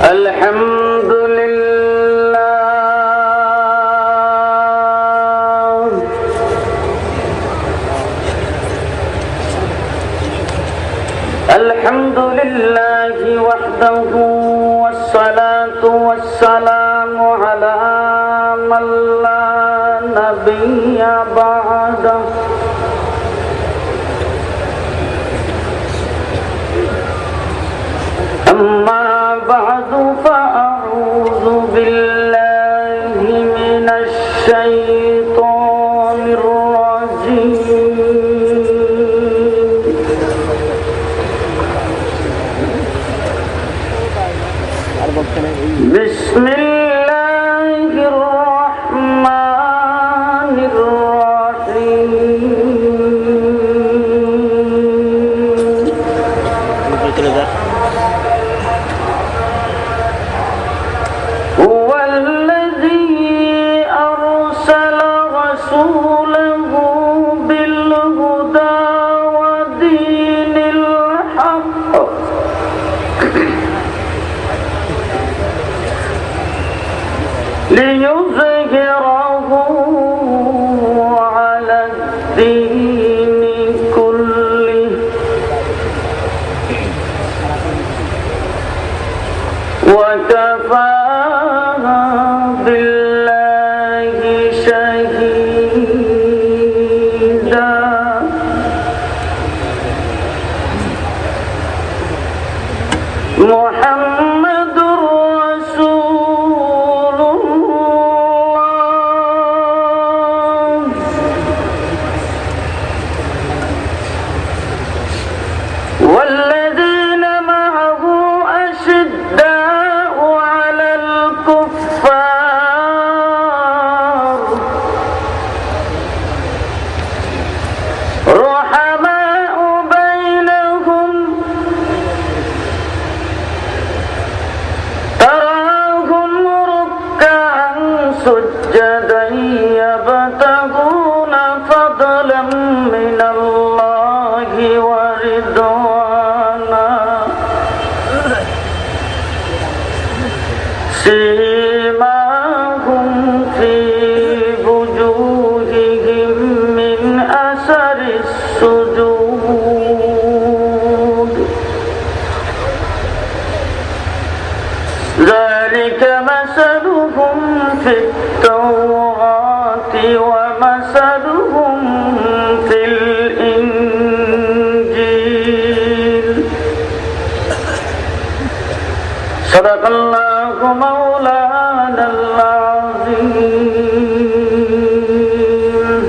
الحمد لله الحمد لله وحده والصلاة والسلام على من لا نبي بعده أما بعد فأعوذ بالله من الشيطان الرجيم بسم الله الرحمن الرحيم هو الذي أرسل رسوله بالهدى ودين الحق ليظهره على الدين كله وكفى بالله شهيدا محمد رسول الله والذين معه أشداء على الكفار رحماء بينهم تراهم ركعا سجدا يبتغون فضلا من الله ورضوانا سيماهم في وجوههم من أثر السجود ذلك مثلهم في التوراة ومثلهم في الإنجيل صدق الله مولانا العظيم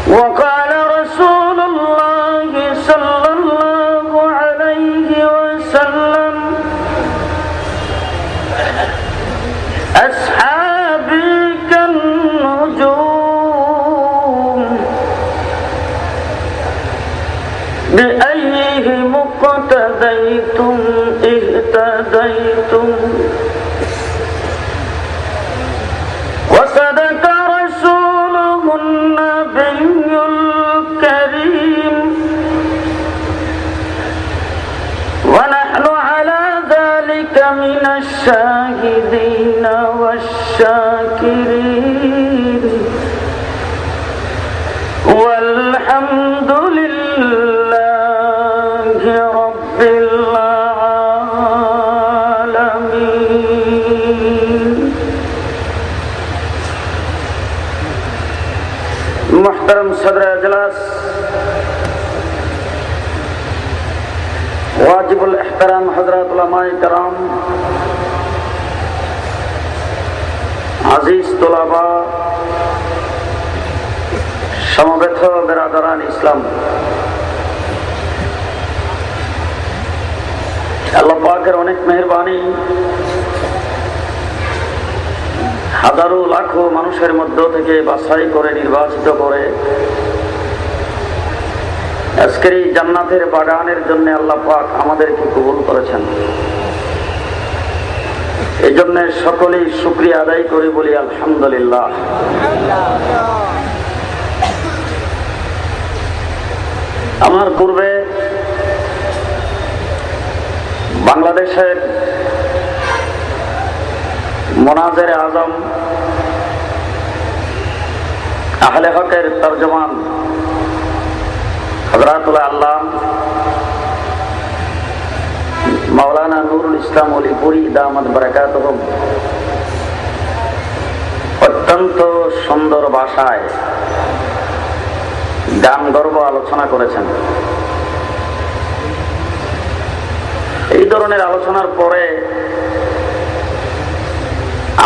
وقال رسول الله صلى الله عليه وسلم أصحابي كالنجوم بأيهم اقتديتم اهتديتم وصدق رسوله النبي الكريم ونحن على ذلك من الشاهدين والشاكرين والحمد لله رب العالمين محترم صدر اجلاس واجب الاحترام حضرات علماء کرام আজিজ তোলাবা সমবেত বেরাদারান ইসলাম আল্লাহ পাকের অনেক মেহেরবানি হাজারো লাখো মানুষের মধ্য থেকে বাছাই করে নির্বাচিত করে আজকের এই জান্নাতের বাগানের জন্য আল্লাহ পাক আমাদেরকে কবুল করেছেন। এই জন্য সকলেই শুকরিয়া আদায় করে বলি আলহামদুলিল্লাহ। আমার পূর্বে বাংলাদেশের মোনাজের আজম আহলে হকের তর্জমান হযরতুল আল্লাম মাওলানা নুরুল ইসলাম অলিপুরি দামাত বারাকাতুহুম অত্যন্ত সুন্দর ভাষায় গান গর্ব আলোচনা করেছেন। এই ধরনের আলোচনার পরে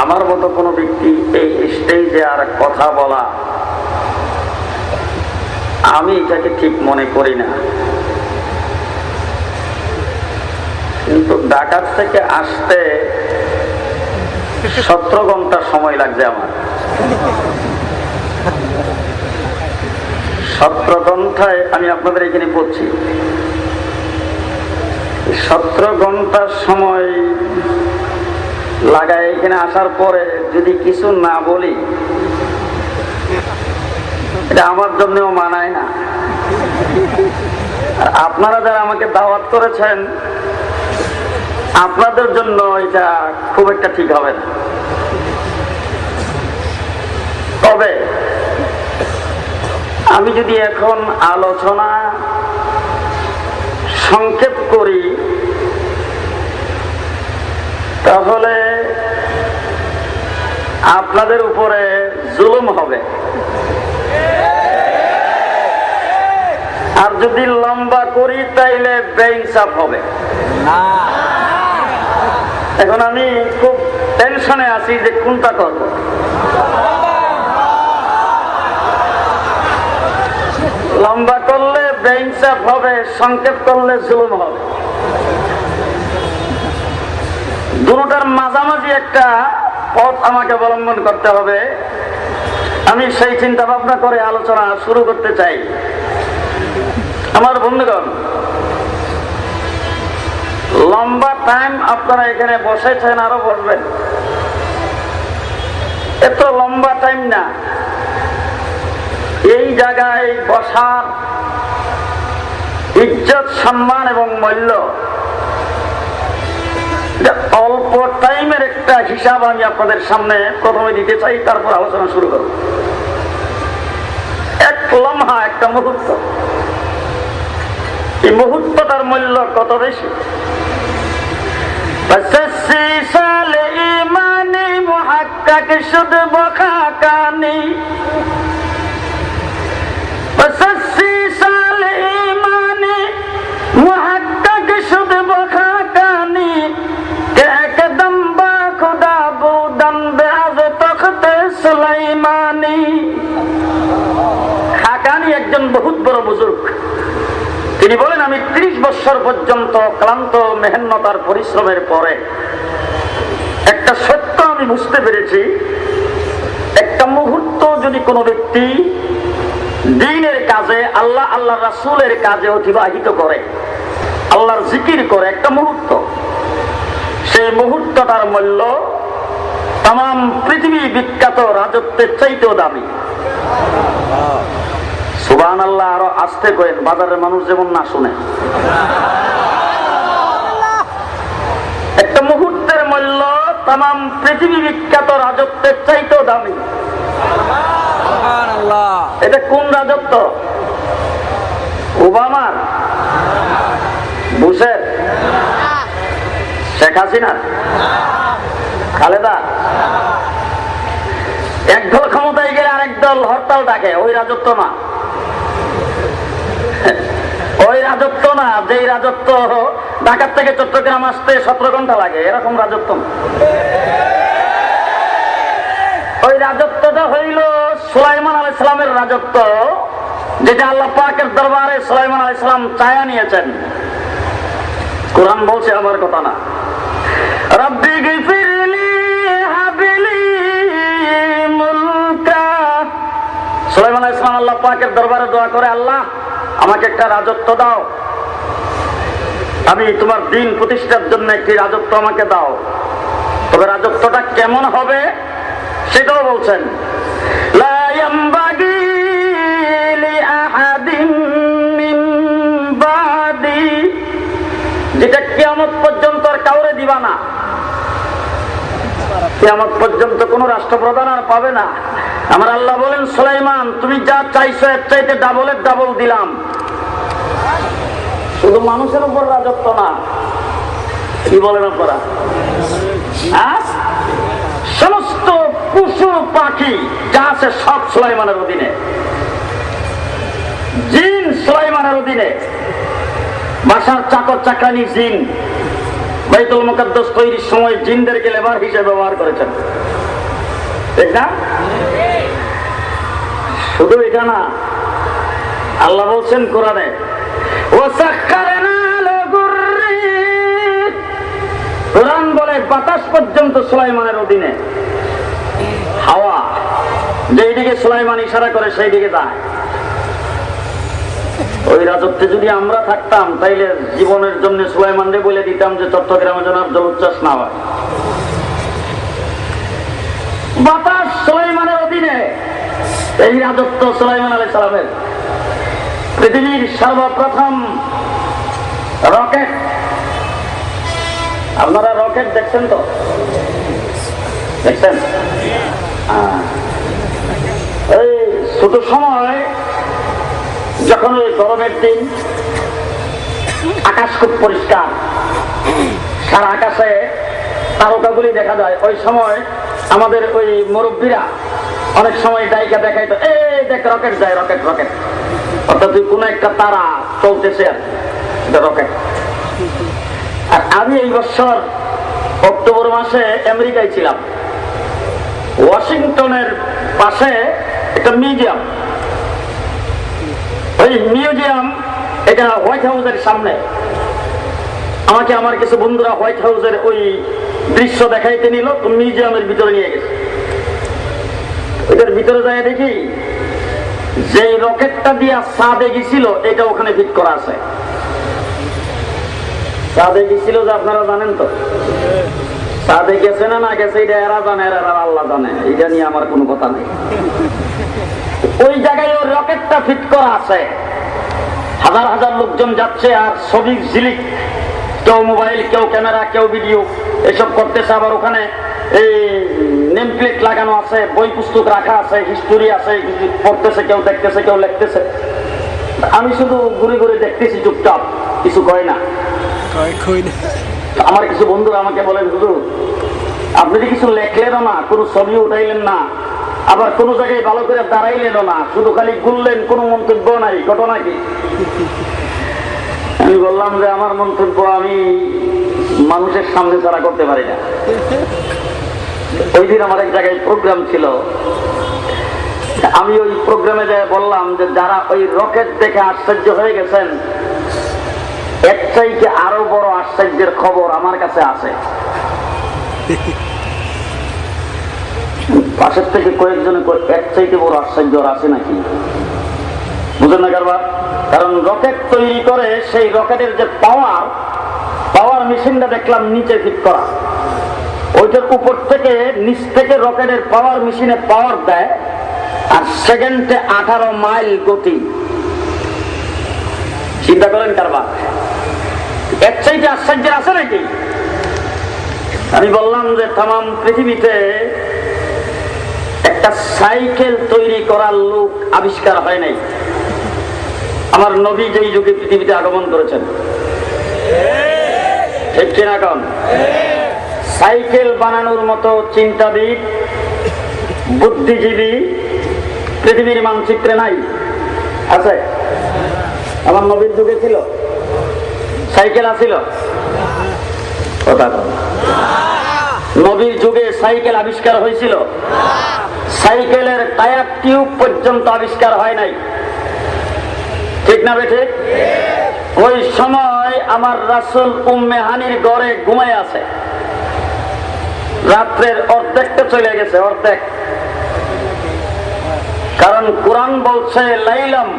আমার মতো কোনো ব্যক্তি এই স্টেজে আর কথা বলা আমি এটাকে ঠিক মনে করি না। কিন্তু ঢাকার থেকে আসতে 17 ঘন্টা সময় লাগছে আমার। 17 ঘন্টায় আমি আপনাদের এখানে পড়ছি। 17 ঘন্টার সময় লাগায় এখানে আসার পরে যদি কিছু না বলি এটা আমার জন্যও মানায় না। আর আপনারা যারা আমাকে দাওয়াত করেছেন আপনাদের জন্য এটা খুব একটা ঠিক হবে না। তবে আমি যদি এখন আলোচনা সংক্ষেপ করি তাহলে আপনাদের উপরে জুলুম হবে, আর যদি লম্বা করি তাইলে বেইনসাফ হবে। এখন আমি খুব টেনশনে আছি যে কোনটা করব। লম্বা করলে বেইনসাফ হবে, সংক্ষেপ করলে জুলুম হবে। দুটোটার মাঝামাঝি একটা পথ আমাকে অবলম্বন করতে হবে। আমি সেই চিন্তা ভাবনা করে আলোচনা শুরু করতে চাই। আমার বন্ধুগণ, লম্বা টাইম আপনারা এখানে বসেছেন, আরো বসবেন। এত লম্বা টাইম না। এই জায়গায় বসার ইজ্জত, সম্মান এবং মূল্য অল্প টাইমের একটা হিসাব আমি আপনাদের সামনে প্রথমে দিতে চাই, তারপর আলোচনা শুরু করব। এক লম্হা, একটা মুহূর্ত, এই মুহূর্তটার মূল্য কত বেশি। শুধু বখা কানি শুধু বখা কানি একদম বা খুদা বুদন বেআজ তখতে সুলাইমানি। হাকানি একজন বহুত বড় বুজুর্গ। তিনি বলেন, আমি 30 বছর পর্যন্ত ক্লান্ত মেহনতার পরিশ্রমের পরে একটা সত্য আমি বুঝতে পেরেছি, একটা মুহূর্ত যদি কোনো ব্যক্তি দ্বীনের কাজে, আল্লাহ আল্লাহ রাসূলের কাজে অতিবাহিত করে, আল্লাহর জিকির করে, একটা মুহূর্ত, সেই মুহূর্তটার মূল্য তাম পৃথিবী বিখ্যাত রাজত্বের চাইতেও দামি। সুবহানাল্লাহ। আরো আস্তে করেন, বাজারের মানুষ যেমন না শুনে। একটা মুহূর্তের মূল্য তাম পৃথিবী বিখ্যাত রাজত্বের চাইতেও দামি। এটা কোন রাজত্ব? ওবামার, বুশের, শেখ হাসিনার, খালেদা? একদল ক্ষমতায় গেলে আরেক দল হরতাল ডাকে, ওই রাজত্ব না। ওই রাজত্ব না, যেই রাজত্ব ঢাকার থেকে চট্টগ্রাম আসতে 17 ঘন্টা লাগে, এরকম রাজত্ব না। ওই রাজত্বটা হইল সুলাইমান আলাইহিস সালামের রাজত্ব, যেটা আল্লাহ পাকের দরবারে সুলাইমান আলাইহিস সালাম চায়া নিয়েছেন। কোরআন বলছে, আমার কথা না। রব্বি গফিরলি হাবলি মুলকা। সুলাইমান আলাইহিস সালাম আল্লাহ পাকের দরবারে দোয়া করে, আল্লাহ আমাকে একটা রাজত্ব দাও, আমি তোমার দ্বীন প্রতিষ্ঠার জন্য একটি রাজত্ব আমাকে দাও। তবে রাজত্বটা কেমন হবে সেটাও বলছেন। লা ইয়ামবাগি লিআহাদিন মিন বাদি, যেটা কিয়ামত পর্যন্ত দিবা না, কিয়ামত পর্যন্ত কোন রাষ্ট্রপ্রধান আর পাবে না। আমার আল্লাহ বলেন, সুলাইমান তুমি যা চাইছো এর চাইতে ডাবলের ডাবল দিলাম। শুধু মানুষের উপর রাজত্ব না, কি বলেন আপনারা, সমস্ত পশু পাখি যা আছে সব সুলাইমানের অধীনে, জিন সুলাইমানের অধীনে। বাসার চাকর চাকরানি জিন বাইতুল মুকাদ্দাস তৈরির সময় জিনদেরকে লেবার হিসেবে ব্যবহার করেছেন, ঠিক না? শুধু এটা না, আল্লাহ বলছেন কোরআনে, কোরআন বলে বাতাস পর্যন্ত সুলাইমানের অধীনে। হাওয়া যেদিকে সুলাইমান ইশারা করে সেই দিকে যায়। ওই রাজত্বে যদি আমরা থাকতাম তাইলে জীবনের জন্য সুলাইমানরে বলে দিতাম যে চট্টগ্রামে যেন আর জলোচ্ছ্বাস না হয়। বাতাস সুলাইমানের অধীনে, এই রাজত্ব সুলাইমান আলাইহিস সালামের। পৃথিবীর সর্বপ্রথম রকেট, আপনারা রকেট দেখছেন তো? দেখছেন? এই ছোট সময় যখন ওই গরমের দিন, আকাশ খুব পরিষ্কার, সারা আকাশে তারকাগুলি দেখা যায়, ওই সময় আমাদের ওই মুরব্বীরা অনেক সময় ডাইকা দেখাইতো, এই দেখ রকেট যায়, রকেট রকেট, অর্থাৎ কোন একটা তারা চলতেছে আর রকেট। আর আমি এই বছর অক্টোবর মাসে আমেরিকায় ছিলাম, ওয়াশিংটনের পাশে একটা মিউজিয়াম। ওই মিউজিয়াম, এটা হোয়াইট হাউসের সামনে। আমাকে আমার কিছু বন্ধুরা হোয়াইট হাউসের ওই দৃশ্য দেখাইতে নিল, মিউজিয়ামের ভিতরে নিয়ে গেছে। ওইটার ভিতরে যাই দেখি যে রকেটটা দিয়া চাঁদে গেছিল এটা ওখানে ফিট করা আছে। চাঁদে গেছিল যে আপনারা জানেন তো, চাঁদে গেছে না না গেছে এটা এরা জানে, এরা আল্লাহ জানে, এটা নিয়ে আমার কোনো কথা নেই। ওই জায়গায় ওই রকেটটা ফিট করা আছে, হাজার হাজার লোকজন যাচ্ছে আর ছবি ঝিলিক, কেউ মোবাইল, কেউ ক্যামেরা, কেউ ভিডিও এসব করতেছে। আবার ওখানে এই নেম প্লেট লাগানো আছে, বই পুস্তক রাখা আছে, হিস্টোরি আছে, পড়তেছে, কেউ দেখতেছে, কেউ লিখতেছে। আমি শুধু ঘুরে ঘুরে দেখতেছি চুপচাপ, কিছু কয় না। আমার কিছু বন্ধুরা আমাকে বলেন, হুজুর আপনি যে কিছু লেখলেনও না, কোনো ছবি উঠাইলেন না, আবার কোন জায়গায় ভালো করে দাঁড়াইলেনও না, শুধু খালি ঘুরলেন, কোনো মন্তব্য নাই, ঘটনা কি? আমি বললাম যে আমার মন্তব্য আমি মানুষের সামনে ছাড়া করতে পারি না। ওই দিন আমার এক জায়গায় প্রোগ্রাম ছিল, আমি ওই প্রোগ্রামে যাই বললাম যে যারা ওই রকেট দেখে আশ্চর্য হয়ে গেছেন, এর চাইতে আরো বড় আশ্চর্যের খবর আমার কাছে আছে। পাশের থেকে কয়েকজনে এর চাইতে বড় আশ্চর্য আছে নাকি, বুঝেন না কারবার? কারণ রকেট তৈরি করে সেই রকেটের যে পাওয়ার মেশিনটা দেখলাম নিচে ফিট করা, ওইটার উপর থেকে নিচ থেকে রকেটের পাওয়ার মেশিনে পাওয়ার দেয়, আর সেকেন্ডে 18 মাইল গতি। চিন্তা করেন কারবার, এর চাইতে আশ্চর্য আছে নাকি? আমি বললাম যে তাম পৃথিবীতে একটা সাইকেল তৈরি করার লোক আবিষ্কার হয় নাই। আমার নবী যেই যুগে পৃথিবীতে আগমন করেছেন, ঠিক কিনা কন? সাইকেল বানানোর মতো চিন্তাবিদ, বুদ্ধিজীবী পৃথিবীর মানচিত্রে নাই। আছে? আমার নবীর যুগে ছিল সাইকেল? আছিল? কথা বল। নবীর যুগে সাইকেল আবিষ্কার হয়েছিল? সাইকেলের টায়ার টিউব পর্যন্ত আবিষ্কার হয় নাই, ঠিক না বেঠে? ওই সময় আমার রাসূল উম্মে হানির ঘরে ঘুমাই আছে, রাত্রের অর্ধেকটা চলে গেছে, অর্ধেক। কারণ কোরআন বলছে লাইলাম,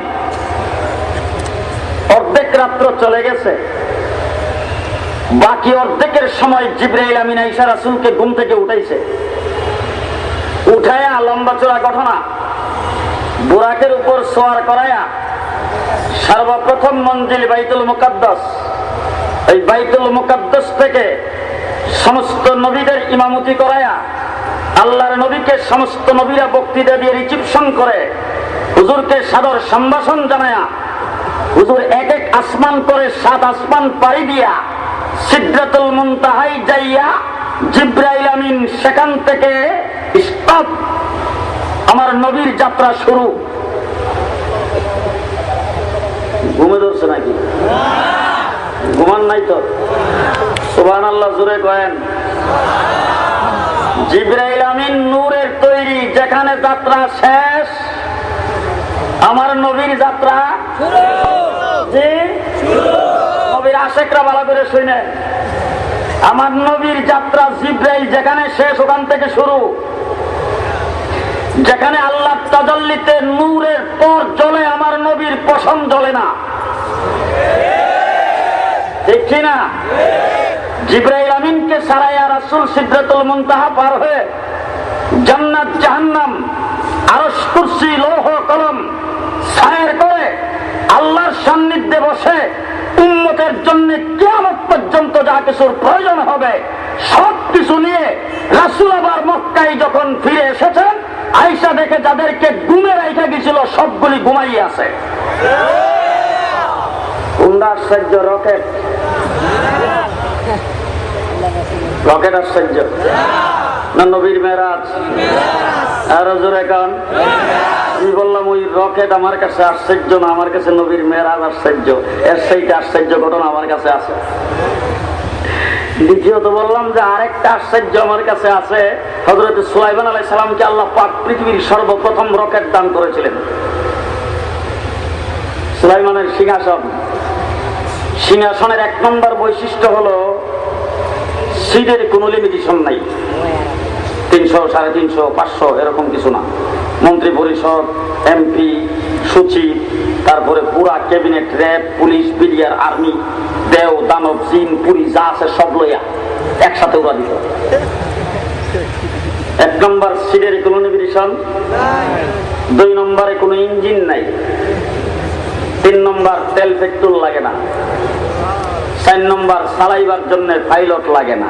অর্ধেক রাত্র চলে গেছে। বাকি অর্ধেকের সময় জিবরাইল আমিন আয়েশা রাসূলকে ঘুম থেকে উঠাইছে, উঠায়া লম্বা চড়া ঘটনা, বুরাকের উপর সোয়ার করায়া সর্বপ্রথম মঞ্জিল বাইতুল মুকাদ্দাস, এই বাইতুল মুকাদ্দাস থেকে সমস্ত নবীদের ইমামতি করায়া আল্লাহর নবীকে সমস্ত নবীরা বক্তৃতা দিয়ে রিসিপশন করে হুজুরকে সাদর সম্ভাষণ জানায়া হুজুর এক এক আসমান করে 7 আসমান পাড়ি দিয়া সিদরাতুল মুনতাহায় যাইয়া জিবরাইল আমিন সেখান থেকে স্টপ, আমার নবীর যাত্রা শুরু। ঘুমে ধরছে নাকি? ঘুমান নাই তো? সুবহানাল্লাহ জোরে কয়েন। জিবরাইল আমিন নূরের তৈরি, যেখানে যাত্রা শেষ আমার নবীর যাত্রা নবীর আশেকরা ভালো করে শুনে, আমার নবীর যাত্রা জিবরাইল যেখানে শেষ ওখান থেকে শুরু। যেখানে আল্লাহ তাজাল্লিতে নূরের পর জ্বলে আমার নবীর পশম জ্বলে না, দেখছি না? জিবরাইল আমিনকে সারাইয়া রাসূল সিদরাতুল মুনতাহা পার হয়ে জান্নাত জাহান্নাম আরশ কুরসি লৌহ কলম ছায়ের করে আল্লাহর সান্নিধ্যে বসে উম্মতের জন্য কিয়ামত পর্যন্ত যা কিছুর প্রয়োজন হবে সব কিছু নিয়ে রাসূল আবার মক্কায় যখন ফিরে এসেছেন, আয়েশা দেখে যাদেরকে ঘুমে রাইখা গেছিল সবগুলি ঘুমাইয়ে আছে। কোনটা আশ্চর্য? রকেট, রকেট আশ্চর্য না নবীর মেরাজ? আরো জোরে কান। আমি বললাম ওই রকেট আমার কাছে আশ্চর্য না, আমার কাছে নবীর মেরাজ আশ্চর্য। এর সেইটা আশ্চর্য ঘটনা আমার কাছে আছে। দ্বিতীয়ত বললাম যে আরেকটা আশ্চর্য আমার কাছে আছে, হযরত সুলাইমান আলাইহিস সালামকে আল্লাহ পাক পৃথিবীর সর্বপ্রথম রকেট দান করেছিলেন। সুলাইমানের সিংহাসন, সিংহাসনের 1 নম্বর বৈশিষ্ট্য হলো সিটের কোনো লিমিটেশন নাই। 300, 350, 500 এরকম কিছু না। মন্ত্রী পরিষদ, এমপি, সচিব, তারপরে পুরা cabinet, RAB, police, BDR, army, দেও দানব জিন পুরি যা আছে সব লইয়া একসাথে উড়া দিত। 1 নম্বর সিটের কোনো লিমিটেশন, 2 নম্বরে কোনো ইঞ্জিন নাই, 3 নম্বর তেল পেট্রোল লাগে না, 4 নম্বর চালাইবার জন্য পাইলট লাগে না,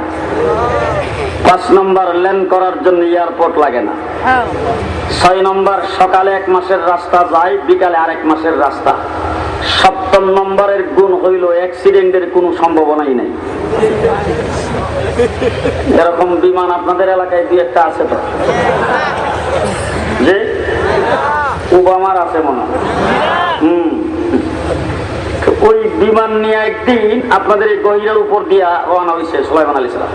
5 নম্বর ল্যান্ড করার জন্য এয়ারপোর্ট লাগে না, 6 নম্বর সকালে 1 মাসের রাস্তা যায়, বিকালে আরেক মাসের রাস্তা, 7 নম্বরের গুণ হইল অ্যাক্সিডেন্টের কোনো সম্ভাবনাই নাই। এরকম বিমান আপনাদের এলাকায় 2-1টা আছে তো? যে ওবামার আছে মনে হয়। ওই বিমান নিয়ে একদিন আপনাদের এই গহিরার উপর দিয়া রওনা হয়েছে সুলাইমান আলাইহিস সালাম।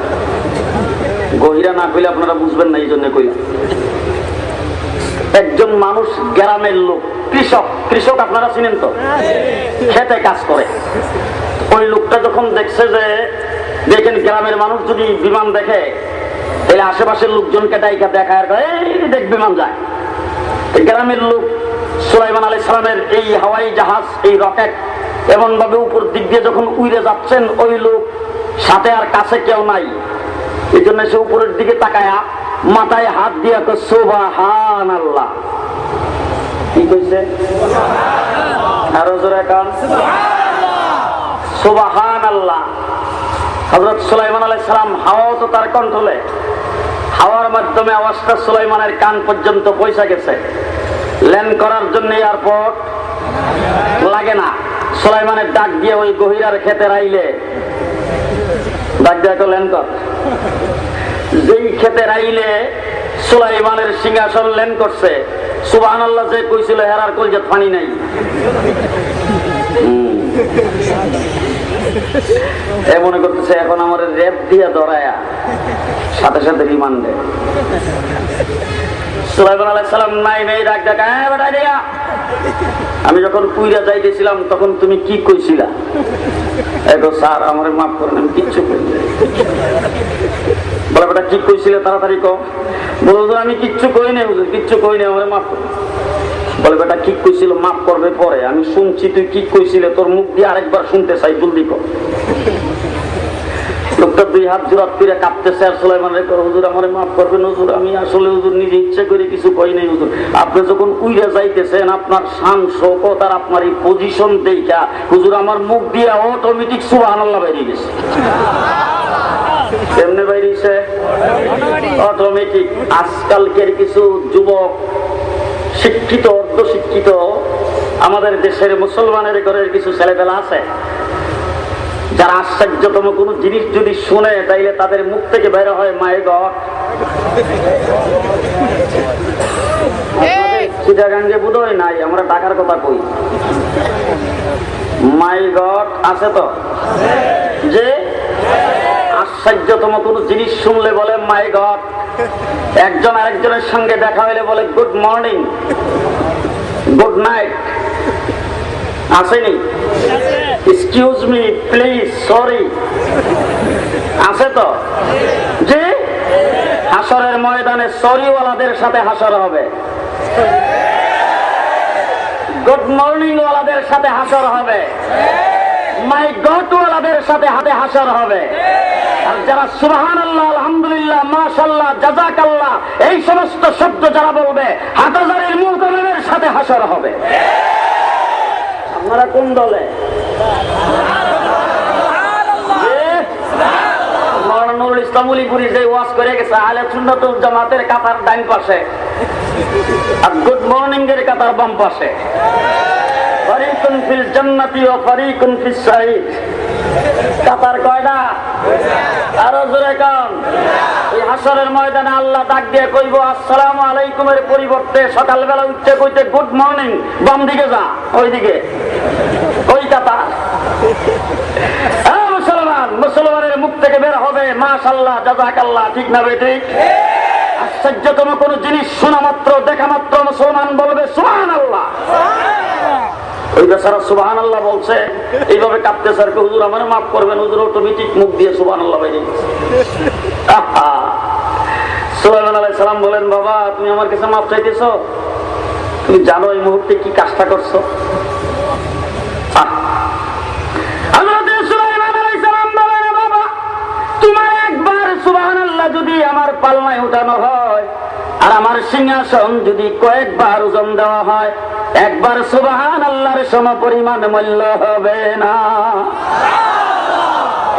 গহিরা না কইলে আপনারা বুঝবেন না, এই জন্য কইলাম। একজন মানুষ, গ্রামের লোক, কৃষক, কৃষক আপনারা চিনেন তো, খেতে কাজ করে। ওই লোকটা যখন দেখছে যে দেখেন গ্রামের মানুষ যদি বিমান দেখে তাহলে আশেপাশের লোকজনকে ডাইকা দেখায়, এই দেখ বিমান যায়। গ্রামের লোক সুলাইমান আলাইহিস সালামের এই হাওয়াই জাহাজ, এই রকেট এমন ভাবে উপর দিক দিয়ে যখন উড়ে যাচ্ছেন, ওই লোক সাথে আর কাছে কেউ নাই, এই জন্য সে উপরের দিকে তাকায়া মাথায় হাত দিয়া কয় সুবহানাল্লাহ। কি কইছে? আরো জোরে কান। সুবহানাল্লাহ। হযরত সুলাইমান আলাইহিস সালাম, হাওয়াও তো তার কন্ট্রোলে, হাওয়ার মাধ্যমে আওয়াজটা সুলাইমানের কান পর্যন্ত পৌঁছে গেছে। ল্যান্ড করার জন্য এয়ারপোর্ট লাগে না। সুলাইমানের ডাক দিয়ে ওই গহিরার খেতে রাইলে ডাক দিয়ে ল্যান্ড কর। যেই খেতে রাইলে সুলাইমানের সিংহাসন ল্যান্ড করছে, সুবহানাল্লাহ যে কইছিল হেরার কলজাত পানি নাই। এ মনে করতেছে এখন আমার রেপ দিয়া ধরায়া সাথে সাথে রিমান্ডে। সুলাইমান আলাইহিস সালাম নাই ডাক ডাকা, বেটা দিয়া আমি যখন পুইরা যাইতেছিলাম তখন তুমি কি কইছিলা? এগো স্যার আমারে মাফ করেন, আমি কিচ্ছু করি নাই। বলে বেটা কি কইছিলে তাড়াতাড়ি কও। বলে হুজুর আমি কিচ্ছু কই নাই, হুজুর কিচ্ছু কই নাই, আমারে মাফ করেন। বলে বেটা কি কইছিল মাফ করবে পরে, আমি শুনছি তুই কি কইছিলে, তোর মুখ দিয়ে আরেকবার শুনতে চাই, জলদি কর। লোকটা 2 হাত জোড়াত করে কাঁপতেছে আর সুলাইমান রে করে, হুজুর আমারে মাফ করবেন হুজুর, আমি আসলে হুজুর নিজে ইচ্ছা করে কিছু কই নাই হুজুর। আপনি যখন উইরা যাইতেছেন আপনার শান শৌকত আর আপনার এই পজিশন দেখা হুজুর আমার মুখ দিয়ে অটোমেটিক সুবহানাল্লাহ বেরিয়ে গেছে। এমনি অটোমেটিক। আজকালকের কিছু যুবক, শিক্ষিত অর্ধ শিক্ষিত আমাদের দেশের মুসলমানের ঘরের কিছু ছেলেপেলা আছে যারা আশ্চর্যতম কোন জিনিস যদি শুনে তাইলে তাদের মুখ থেকে বের হয় মাই গড। চিটাগাঙ্গে বোধহয় নাই, আমরা ঢাকার কথা কই। মাই গড আছে তো, যে আশ্চর্যতম কোন জিনিস শুনলে বলে মাই গড। একজন আরেকজনের সঙ্গে দেখা হইলে বলে গুড মর্নিং, গুড নাইট। আসেনি? এক্সকিউজ মি, প্লিজ, সরি, আছে তো। যে হাসরের ময়দানে সরিওয়ালাদের সাথে হাসর হবে, গুড মর্নিং ওয়ালাদের সাথে হাসর হবে, মাই গড ওয়ালাদের সাথে হাতে হাসর হবে। আর যারা সুবহানাল্লাহ, আলহামদুলিল্লাহ, মাশাআল্লাহ, জাযাকাল্লাহ এই সমস্ত শব্দ যারা বলবে হাজারের মুতামিমের সাথে হাসর হবে। আপনারা কোন দলে? নুরুল ইসলাম উলিপুরি যে ওয়াজ করে গেছে আহলে সুন্নাত ওয়াল জামাতের কাতার ডান পাশে আর গুড মর্নিং এর কাতার বাম পাশে। ফারিকুন ফিল জান্নাতি ওয়া ফারিকুন ফিস সাঈদ। কাতার কয়টা? আরো জোরে কান। এই হাসরের ময়দানে আল্লাহ ডাক দিয়ে কইব আসসালামু আলাইকুমের পরিবর্তে সকালবেলা উঠতে কইতে গুড মর্নিং, বাম দিকে যা, ওইদিকে। ওই কাতার মুসলমান, মুসলমানের মুখ থেকে বের হবে মাশাআল্লাহ, জাযাকাল্লাহ। ঠিক না বেঠিক? আশ্চর্যতম কোন জিনিস শোনা মাত্র, দেখা মাত্র মুসলমান বলবে সুবহানাল্লাহ। ওই বেচারা সুবহানাল্লাহ বলছে, এইভাবে কাঁপতে স্যার, হুজুর আমার মাফ করবেন, হুজুর অটোমেটিক মুখ দিয়ে সুবহানাল্লাহ বাইরে গেছে। সুলাইমান আলাইহিস সালাম বলেন, বাবা তুমি আমার কাছে মাফ চাইতেছো? তুমি জানো এই মুহূর্তে কি কাজটা করছো? যদি আমার পালনায় উঠানো হয় আর আমার সিংহাসন যদি কয়েকবার ওজন দেওয়া হয়, একবার সুবহানাল্লাহর সমপরিমাণ মূল্য হবে না।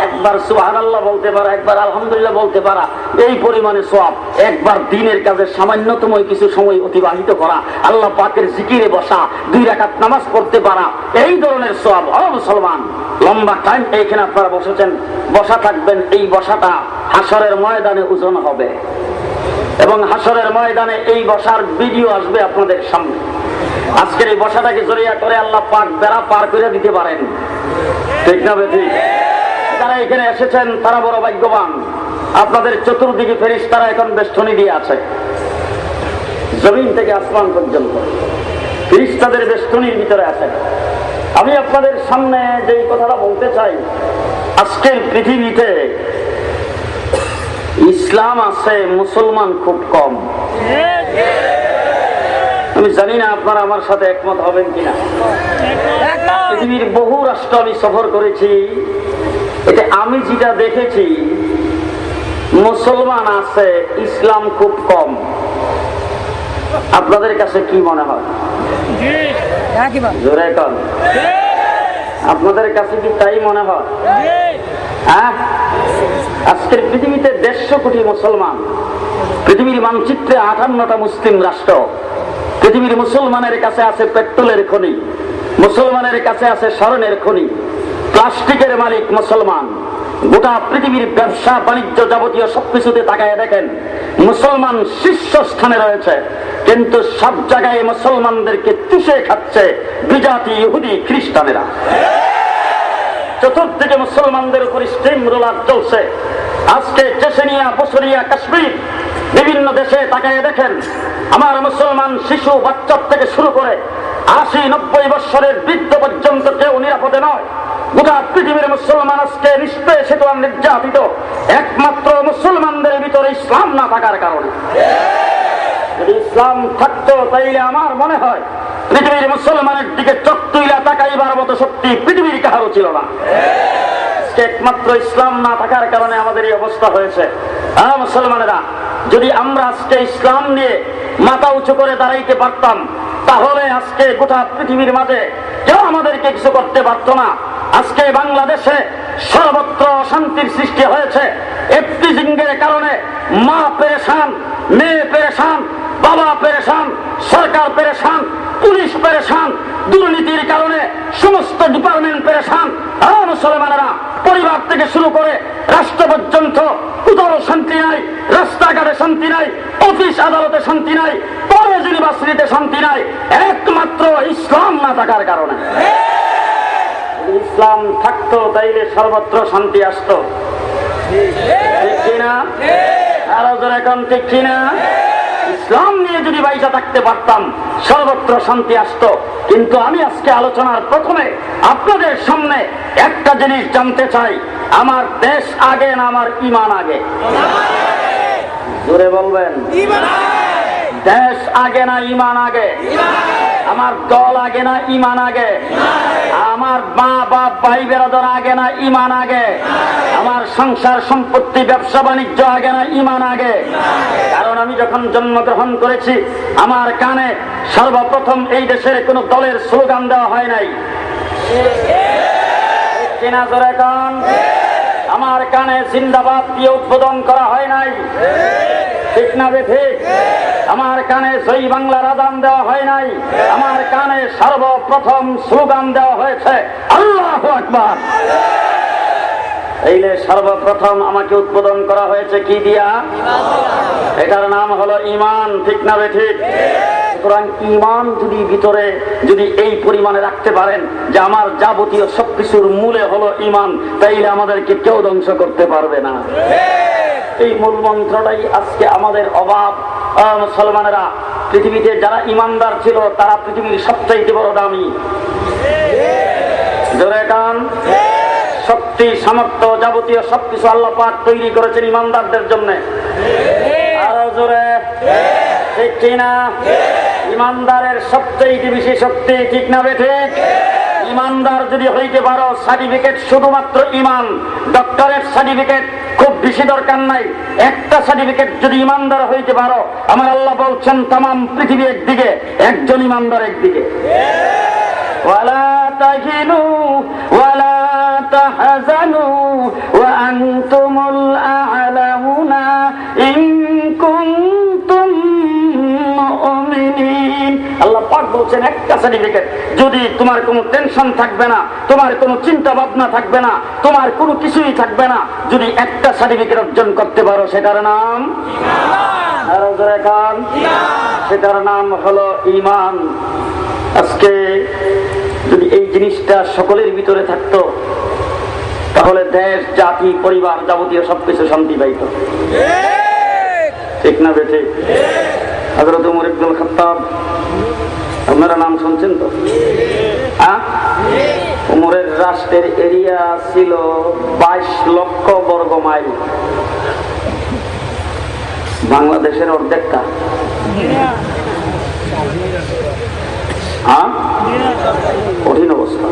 একবার সুবহানাল্লাহ বলতে পারা, একবার আলহামদুলিল্লাহ বলতে পারা, এই পরিমাণে সওয়াব। একবার দিনের কাজে সামান্যতম কিছু সময় অতিবাহিত করা, আল্লাহ পাকের জিকিরে বসা, 2 রাকাত নামাজ পড়তে পারা, এই ধরনের সওয়াব। ও মুসলমান, লম্বা টাইম এইখানে আপনারা বসেছেন, বসা থাকবেন। এই বসাটা হাসরের ময়দানে ওজন হবে এবং হাসরের ময়দানে এই বসার ভিডিও আসবে আপনাদের সামনে। আজকের এই বসাটাকে জড়িয়ে করে আল্লাহ পাক বেড়া পার করে দিতে পারেন। ঠিক না বেঠিক? যারা এখানে এসেছেন তারা বড় ভাগ্যবান। আপনাদের চতুর্দিকে ফেরেশতারা এখন বেষ্টনী দিয়ে আছে, জমিন থেকে আসমান পর্যন্ত ফেরেশতাদের বেষ্টনীর ভিতরে আছে। আমি আপনাদের সামনে যে কথাটা বলতে চাই, আজকের পৃথিবীতে ইসলাম আছে, মুসলমান খুব কম। আমি জানি না আপনারা আমার সাথে একমত হবেন কিনা। পৃথিবীর বহু রাষ্ট্র আমি সফর করেছি, এটা আমি যেটা দেখেছি মুসলমান আছে, ইসলাম খুব কম। আপনাদের কাছে কি মনে হয়? জোরে কন। আপনাদের কাছে কি তাই মনে হয়? হ্যাঁ, আজকের পৃথিবীতে 150 কোটি মুসলমান, পৃথিবীর মানচিত্রে 58টা মুসলিম রাষ্ট্র। পৃথিবীর মুসলমানের কাছে আছে পেট্রোলের খনি, মুসলমানের কাছে আছে স্বর্ণের খনি, প্লাস্টিকের মালিক মুসলমান। গোটা পৃথিবীর ব্যবসা বাণিজ্য যাবতীয় সবকিছুতে তাকায় দেখেন মুসলমান শীর্ষস্থানে রয়েছে, কিন্তু সব জায়গায় মুসলমানদেরকে চুষে খাচ্ছে বিজাতি ইহুদি খ্রিস্টানেরা। চতুর্দিকে মুসলমানদের উপর স্টিম রোলার চলছে। আজকে চেচেনিয়া, বসরিয়া, কাশ্মীর, বিভিন্ন দেশে তাকায় দেখেন আমার মুসলমান শিশু বাচ্চা থেকে শুরু করে 80-90 বছরের বৃদ্ধ পর্যন্ত কেউ নিরাপদে নয়। গোটা পৃথিবীর মুসলমান আজকে নিষ্পেষিত আর নির্যাতিত, একমাত্র মুসলমানদের ভিতরে ইসলাম না থাকার কারণে। যদি ইসলাম থাকতো তাইলে আমার মনে হয় পৃথিবীর মুসলমানের দিকে চোখ তুইলা তাকাইবার মতো শক্তি পৃথিবীর কারো ছিল না। একমাত্র ইসলাম না থাকার কারণে আমাদের এই অবস্থা হয়েছে। হ্যাঁ মুসলমানেরা, যদি আমরা আজকে ইসলাম নিয়ে মাথা উঁচু করে দাঁড়াইতে পারতাম, তাহলে আজকে গোটা পৃথিবীর মাঝে কেউ আমাদেরকে কিছু করতে পারত না। আজকে বাংলাদেশে সর্বত্র অশান্তির সৃষ্টি হয়েছে। এফটিজিংয়ের কারণে মা পেরেশান, মেয়ে পেরেশান, বাবা পেরেশান, সরকার পেরেশান, পুলিশ পেরেশান, দুর্নীতির কারণে সমস্ত ডিপার্টমেন্ট পেরেশান। মুসলমানেরা পরিবার থেকে শুরু করে রাষ্ট্র পর্যন্ত কোথাও শান্তি নাই, রাস্তাঘাটে শান্তি নাই, অফিস আদালতে শান্তি নাই, কলেজ ইউনিভার্সিটিতে শান্তি নাই, একমাত্র ইসলাম না থাকার কারণে। ইসলাম থাকতো তাইলে সর্বত্র শান্তি আসতো, ঠিক কিনা? আরো জোরে এখন ঠিক কিনা? ইসলাম নিয়ে যদি বাইসা থাকতে পারতাম সর্বত্র শান্তি আসতো। কিন্তু আমি আজকে আলোচনার প্রথমে আপনাদের সামনে একটা জিনিস জানতে চাই, আমার দেশ আগে না আমার ঈমান আগে? জোরে বলবেন, দেশ আগে না ঈমান আগে? আমার দল আগে না ঈমান আগে? আমার মা বাপ ভাই বেরাদর আগে না ঈমান আগে? আমার সংসার সম্পত্তি ব্যবসা বাণিজ্য আগে না ঈমান আগে? কারণ আমি যখন জন্মগ্রহণ করেছি আমার কানে সর্বপ্রথম এই দেশের কোন দলের স্লোগান দেওয়া হয় নাই, কিনা জোরে এখন? আমার কানে জিন্দাবাদ দিয়ে উদ্বোধন করা হয় নাই, ঠিক না বেঠিক? আমার কানে জয় বাংলার আযান দেওয়া হয় নাই, আমার কানে সর্বপ্রথম স্লোগান দেওয়া হয়েছে আল্লাহু আকবার। এইলে সর্বপ্রথম আমাকে উদ্বোধন করা হয়েছে কি দিয়া? এটার নাম হলো ঈমান, ঠিক না বেঠিক? সুতরাং ঈমান যদি ভিতরে যদি এই পরিমাণে রাখতে পারেন যে আমার যাবতীয় সবকিছুর মূলে হলো ঈমান, তাইলে আমাদেরকে কেউ ধ্বংস করতে পারবে না। এই মূল মন্ত্রটাই আজকে আমাদের অভাব। মুসলমানেরা পৃথিবীতে যারা ইমানদার ছিল তারা পৃথিবীর সবচাইতে বড় দামি। জোরে কান। শক্তি সামর্থ্য যাবতীয় সবকিছু আল্লাহ পাক তৈরি করেছেন ইমানদারদের জন্য। আরো জোরে, ঠিক কিনা? ইমানদারের সবচাইতে বেশি শক্তি, ঠিক না বেঠিক? ইমানদার যদি হইতে পারো, সার্টিফিকেট শুধুমাত্র ইমান, ডক্টরেট সার্টিফিকেট খুব বেশি দরকার নাই, একটা সার্টিফিকেট যদি ইমানদার হইতে পারো, আমার আল্লাহ বলছেন তামাম পৃথিবী একদিকে, একজন ইমানদার একদিকে। ওয়ালা তাহিনু ওয়ালা তাহজানু ওয়া আনতুমুল আ'লাউনা ইন কুনতুম মুমিনিন। আল্লাহ পাক বলছেন একটা সার্টিফিকেট, যদি তোমার কোনো টেনশন থাকবে না, তোমার কোনো চিন্তা ভাবনা থাকবে না, তোমার কোনো কিছুই থাকবে না, যদি একটা সার্টিফিকেট অর্জন করতে পারো সেটার নাম ঈমান। সেটার নাম হলো ঈমান। আজকে যদি এই জিনিসটা সকলের ভিতরে থাকতো তাহলে দেশ জাতি পরিবার যাবতীয় সবকিছু শান্তি পাইত, ঠিক না বেঠিক? হযরত ওমর ইবনুল খাত্তাব, আপনারা নাম শুনছেন তো? ওমরের রাষ্ট্রের এরিয়া ছিল 22 লক্ষ বর্গ মাইল, বাংলাদেশের অর্ধেকটা। কঠিন অবস্থা।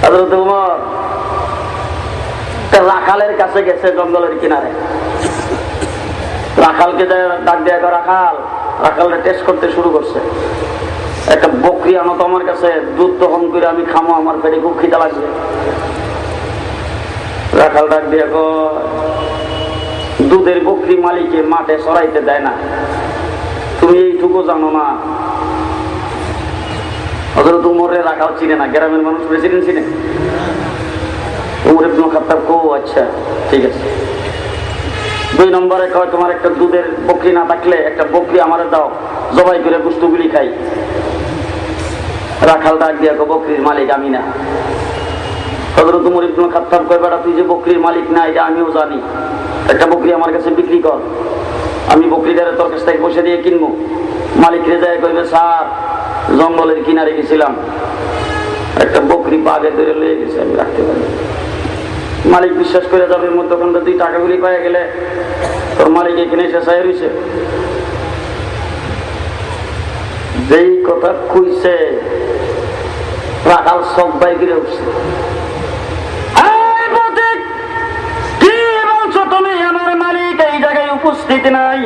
হযরত ওমর রাখালের কাছে গেছে, জঙ্গলের কিনারে। রাখালকে ডাক দিয়ে, রাখাল, রাখালটা টেস্ট করতে শুরু করছে। একটা বকরি আনো তো আমার কাছে, দুধ দহন করে আমি খামো, আমার পেটে খুব খিদা লাগছে। রাখাল ডাক দিয়ে, দুধের বকরি মালিকে মাঠে সরাইতে দেয় না, তুমি এইটুকু জানো না? হযরত ওমরের রাখাল চিনে না, গ্রামের মানুষ প্রেসিডেন্ট চিনে। ওমর ইবনুল খাত্তাব কো, আচ্ছা ঠিক আছে। 2 নম্বরে কয়, তোমার একটা দুধের বকরি না থাকলে একটা বকরি আমারে দাও, জবাই করে গোশতগুলি খাই। রাখাল ডাক দিয়া, বকরির মালিক আমি না। হযরত ওমর ইবনুল খাত্তাব কয়, বেটা তুই যে বকরির মালিক না এটা আমিও জানি, একটা বকরি আমার কাছে বিক্রি কর, আমি বকরিটারে তোর কাছ থেকে পয়সা দিয়ে কিনবো। মালিক রে যায় কইবে, স্যার জঙ্গলের কিনারে গেছিলাম, একটা বকরি বাঘে ধরে লয়ে গেছে, আমি রাখতে পারি। মালিক বিশ্বাস করে যাবে, মধ্যখানটা 2 টাকাগুলি পাই গেলে তোর মালিক এখানে এসে চাই রয়েছে। যেই কথা কইছে রাখাল সব বাই গিরে উঠছে। তুমি আমার মালিক এই জায়গায় উপস্থিত নাই,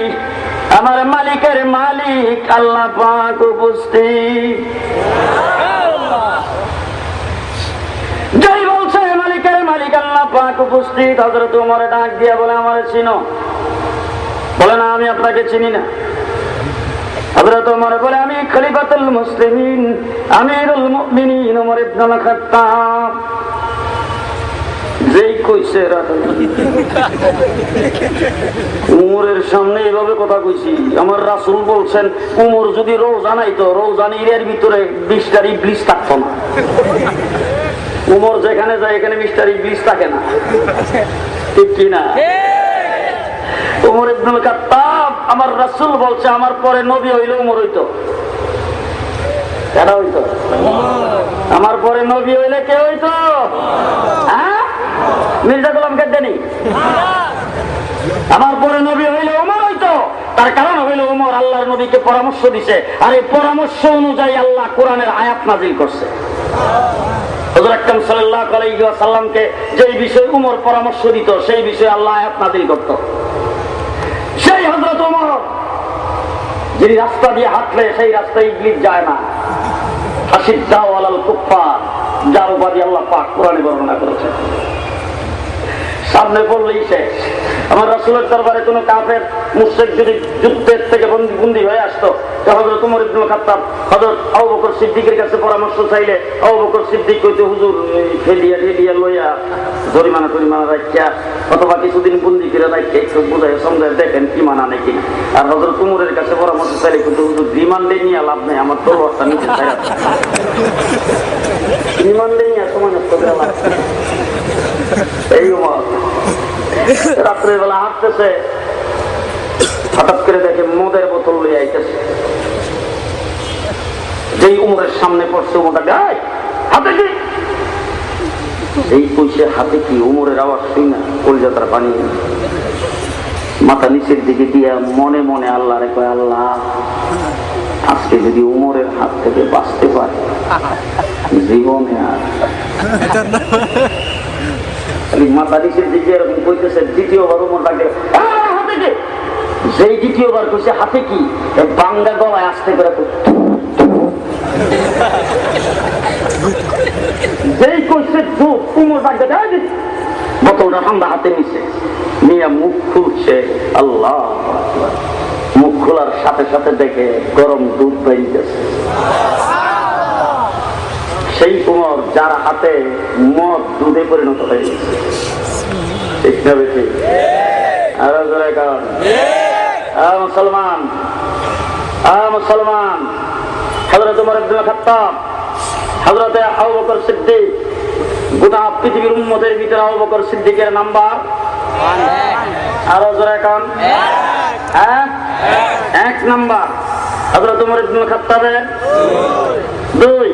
আমার মালিকের মালিক আল্লাহ পাক উপস্থিত। উপস্থিত হযরত ওমর ডাক দিয়া বলে, আমারে চিনো? বলে, না, আমি আপনাকে চিনি না। হযরত ওমর বলে, আমি খলিফাতুল মুসলিমিন আমিরুল মুমিনিন ওমর ইবনুল খাত্তাব। যেই কইছে উমরের সামনে এইভাবে কথা কইছি, আমার রাসূল বলছেন উমর যদি রোজা নাইতো, রোজানির এর ভিতরে 20টা ইবলিস থাকতো না। উমর যেখানে যায় এখানে মিস্টার ইবলিস থাকে না, ঠিক কিনা? উমর ইবনুল খাত্তাব, আমার রাসূল বলছে আমার পরে নবী হইলে উমর হইতো। কারা হইতো? আমার পরে নবী হইলে কে হইতো? হ্যাঁ, মির্জা গোলাম কাদ্দানি। আমার পরে নবী হইলে ওমর হইতো। তার কারণ হইল ওমর আল্লাহর নবীকে পরামর্শ দিছে, আর এই পরামর্শ অনুযায়ী আল্লাহ কোরআনের আয়াত নাযিল করছে। হুজুর আকরাম সাল্লাল্লাহু আলাইহি ওয়াসাল্লামকে যেই বিষয়ে ওমর পরামর্শ দিত, সেই বিষয়ে আল্লাহ আয়াত নাযিল করত। সেই হযরত ওমর যিনি রাস্তা দিয়ে হাঁটলে সেই রাস্তায় ইবলিস যায় না। হাসিদ্দাও আলাল কুফফার, যার উপাধি আল্লাহ পাক কোরআনে বর্ণনা করেছেন। সামনে পড়লেই শেষ। আমার রাসূলের দরবারে কোনো কাফের মুশরিক যদি যুদ্ধের থেকে বন্দী হয়ে আসতো, হযরত ওমর ইবনুল খাত্তাব হযরত আবু বকর সিদ্দিকের কাছে পরামর্শ চাইলে আবু বকর সিদ্দিক কইতে, হুজুর ফেলিয়া লইয়া জরিমানা রাখিয়া অথবা কিছুদিন বন্দী করে রাখিয়া একটু বুঝাই সমঝায় দেখেন কি মানা নাকি। আর হযরত ওমরের কাছে পরামর্শ চাইলে কিন্তু হুজুর রিমান্ডে নিয়ে লাভ নেই, আমার তলোয়ারটা নিচে ছাইরা রিমান্ডে নিয়ে সময় নষ্ট করে লাভ। এই ওমর রাত্রে বেলা হাঁটতেছে, হঠাৎ করে দেখে মদের বোতল লইয়া আইতেছে। যেই উমরের সামনে পড়ছে, উমরটা গায় হাতে কি, এই কইছে হাতে কি, উমরের আওয়াজ শুই না কলজাতার পানি মাথা নিচের দিকে দিয়া মনে মনে আল্লাহরে কয়, আল্লাহ আজকে যদি উমরের হাত থেকে বাঁচতে পারে জীবনে আর মাথা নিচের দিকে এরকম কইতেছে। দ্বিতীয়বার উমর ডাকে, হাতে কি? যেই দ্বিতীয়বার কইছে হাতে কি, বাঙ্গা গলায় আসতে করে যেই কইছে উমর ডাকে বোতলটা ঠান্ডা হাতে নিছে নিয়ে মুখ খুলছে। আল্লাহ, মুখ খোলার সাথে সাথে দেখে গরম দুধ বেরিয়েছে। সেই উমর যার হাতে মদ দুধে পরিণত হয়ে গেছে। ঠিক না বেশি? মুসলমান, মুসলমান, হযরত ওমর ইবনুল খাত্তাব, হযরত আবু বকর সিদ্দিক, গোটা পৃথিবীর উম্মতের ভিতরে আবু বকর সিদ্দিকের নাম্বার আরো জোরে কান, এক নাম্বার। হযরত ওমর ইবনুল খাত্তাবের 2।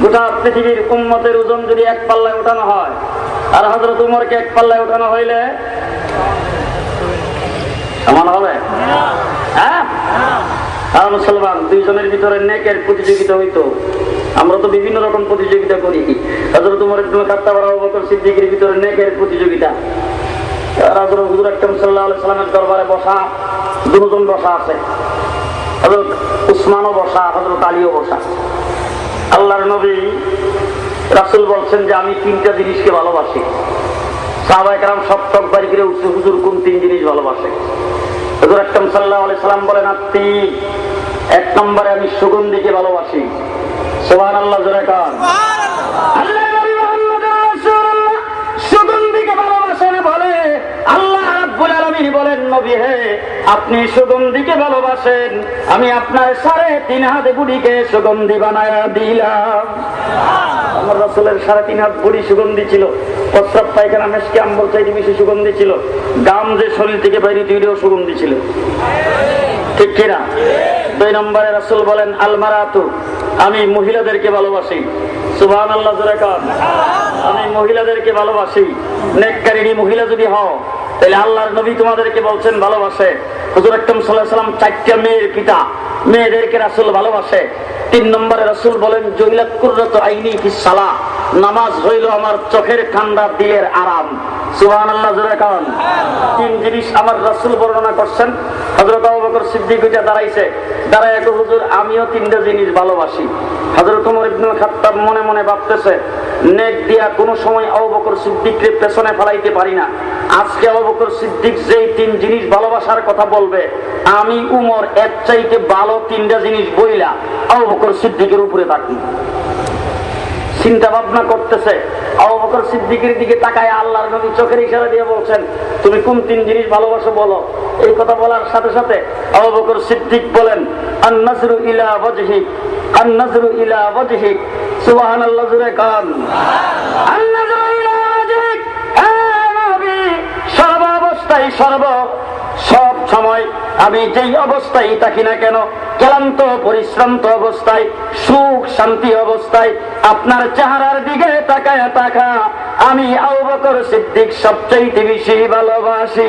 গোটা পৃথিবীর উম্মতের ওজন যদি এক পাল্লায় ওঠানো হয়, আর হযরত ওমরকে এক পাল্লায় ওঠানো হইলে সমান হবে? হ্যাঁ, মুসলমান, দুইজনের ভিতরে নেকের প্রতিযোগিতা হইতো। আমরা তো বিভিন্ন রকম প্রতিযোগিতা করি। হযরত ওমর ইবনুল খাত্তাব আর আবু বকর সিদ্দিকের ভিতরে নেকের প্রতিযোগিতা। হুজুর আকরাম সাল্লাল্লাহু আলাইহি ওয়াসাল্লামের দরবারে বসা দুজন বসা আছে, হযরত উসমানও বসা, হযরত আলীও বসা। আল্লাহর নবী রাসূল বলছেন যে আমি 3টা জিনিসকে ভালোবাসি। সাহাবায়ে কেরাম সব বাড়ি করে উঠছে, হুজুর কোন 3 জিনিস ভালোবাসে? হুজুর আকরাম সাল্লাল্লাহু আলাইহি সাল্লাম বলেন, আপনি 1 নম্বরে আমি সুগন্ধিকে ভালোবাসি। সুবহানাল্লাহ, জোরে কান। আল্লাহর নবী মুহাম্মদ রাসূলুল্লাহ সুগন্ধিকে ভালোবাসেন বলে আল্লাহ রাব্বুল আলামিন বলেন, নবী হে, আপনি সুগন্ধিকে ভালোবাসেন, আমি আপনার 3.5 হাত বুড়িকে সুগন্ধি বানায়া দিলাম। আমার রাসূলের 3.5 হাত বুড়ি সুগন্ধি ছিল। প্রস্রাব পায়খানা মেশকে আম্বর চাইতে বেশি সুগন্ধি ছিল। গাম যে শরীর থেকে বাইরে তৈরিও সুগন্ধি ছিল, ঠিক কিনা? 2 নম্বরে রাসূল বলেন, আলমারাতু, আমি মহিলাদেরকে ভালোবাসি। সুবহানাল্লাহ, জোরে কান। আমি মহিলাদেরকে ভালোবাসি। নেককারিনী মহিলা যদি হও তাহলে আল্লাহর নবী তোমাদেরকে বলছেন ভালোবাসে। হুজুর আকরাম সাল্লাল্লাহু আলাইহি ওয়াসাল্লাম 4টা মেয়ের পিতা, মেয়েদেরকে রাসূল ভালোবাসে। 3 নম্বরে রাসূল বলেন, জুইলাত কুররাতু আইনি ফিস সালাহ, নামাজ হইল আমার চোখের ঠান্ডা, দিলের আরাম। সুবহানাল্লাহ জোরে কান। তিন জিনিস আমার রাসূল বর্ণনা করছেন। হযরত আবু বকর সিদ্দিক উঠে দাঁড়াইছে, দাঁড়ায় কো হুজুর আমিও তিনটা জিনিস ভালোবাসি। হযরত ওমর ইবনে খাত্তাব মনে মনে ভাবতেছে, নেক দিয়া কোনো সময় আবু বকর সিদ্দিককে পেছনে ফেলাইতে পারি না। আজকে আবু বকর সিদ্দিক যেই তিন জিনিস ভালোবাসার কথা বলবে, আমি উমর এর চাইতে ভালো তিনটা জিনিস বইলা আবু বকর সিদ্দিকের উপরে থাকি। চিন্তা ভাবনা করতেছে। আবু বকর সিদ্দিকের দিকে তাকায় আল্লাহর নবী চোখের ইশারা দিয়ে বলছেন, তুমি কোন তিন জিনিস ভালোবাসো বলো। এই কথা বলার সাথে সাথে আবু বকর সিদ্দিক বলেন, আন-নাজরু ইলা ওয়াজহিক, আন-নাজরু ইলা ওয়াজহিক। সুবহানাল্লাহ জোরে কান। আন-নাজরু ইলা ওয়াজহিক, হে নবী, সর্বাবস্থায় সব সময় আমি যেই অবস্থায় থাকি না কেন, ক্লান্ত পরিশ্রান্ত অবস্থায়, সুখ শান্তি অবস্থায়, আপনার চেহারার দিকে তাকায় আমি আবু বকর সিদ্দিক সবচাইতে বেশি ভালোবাসি।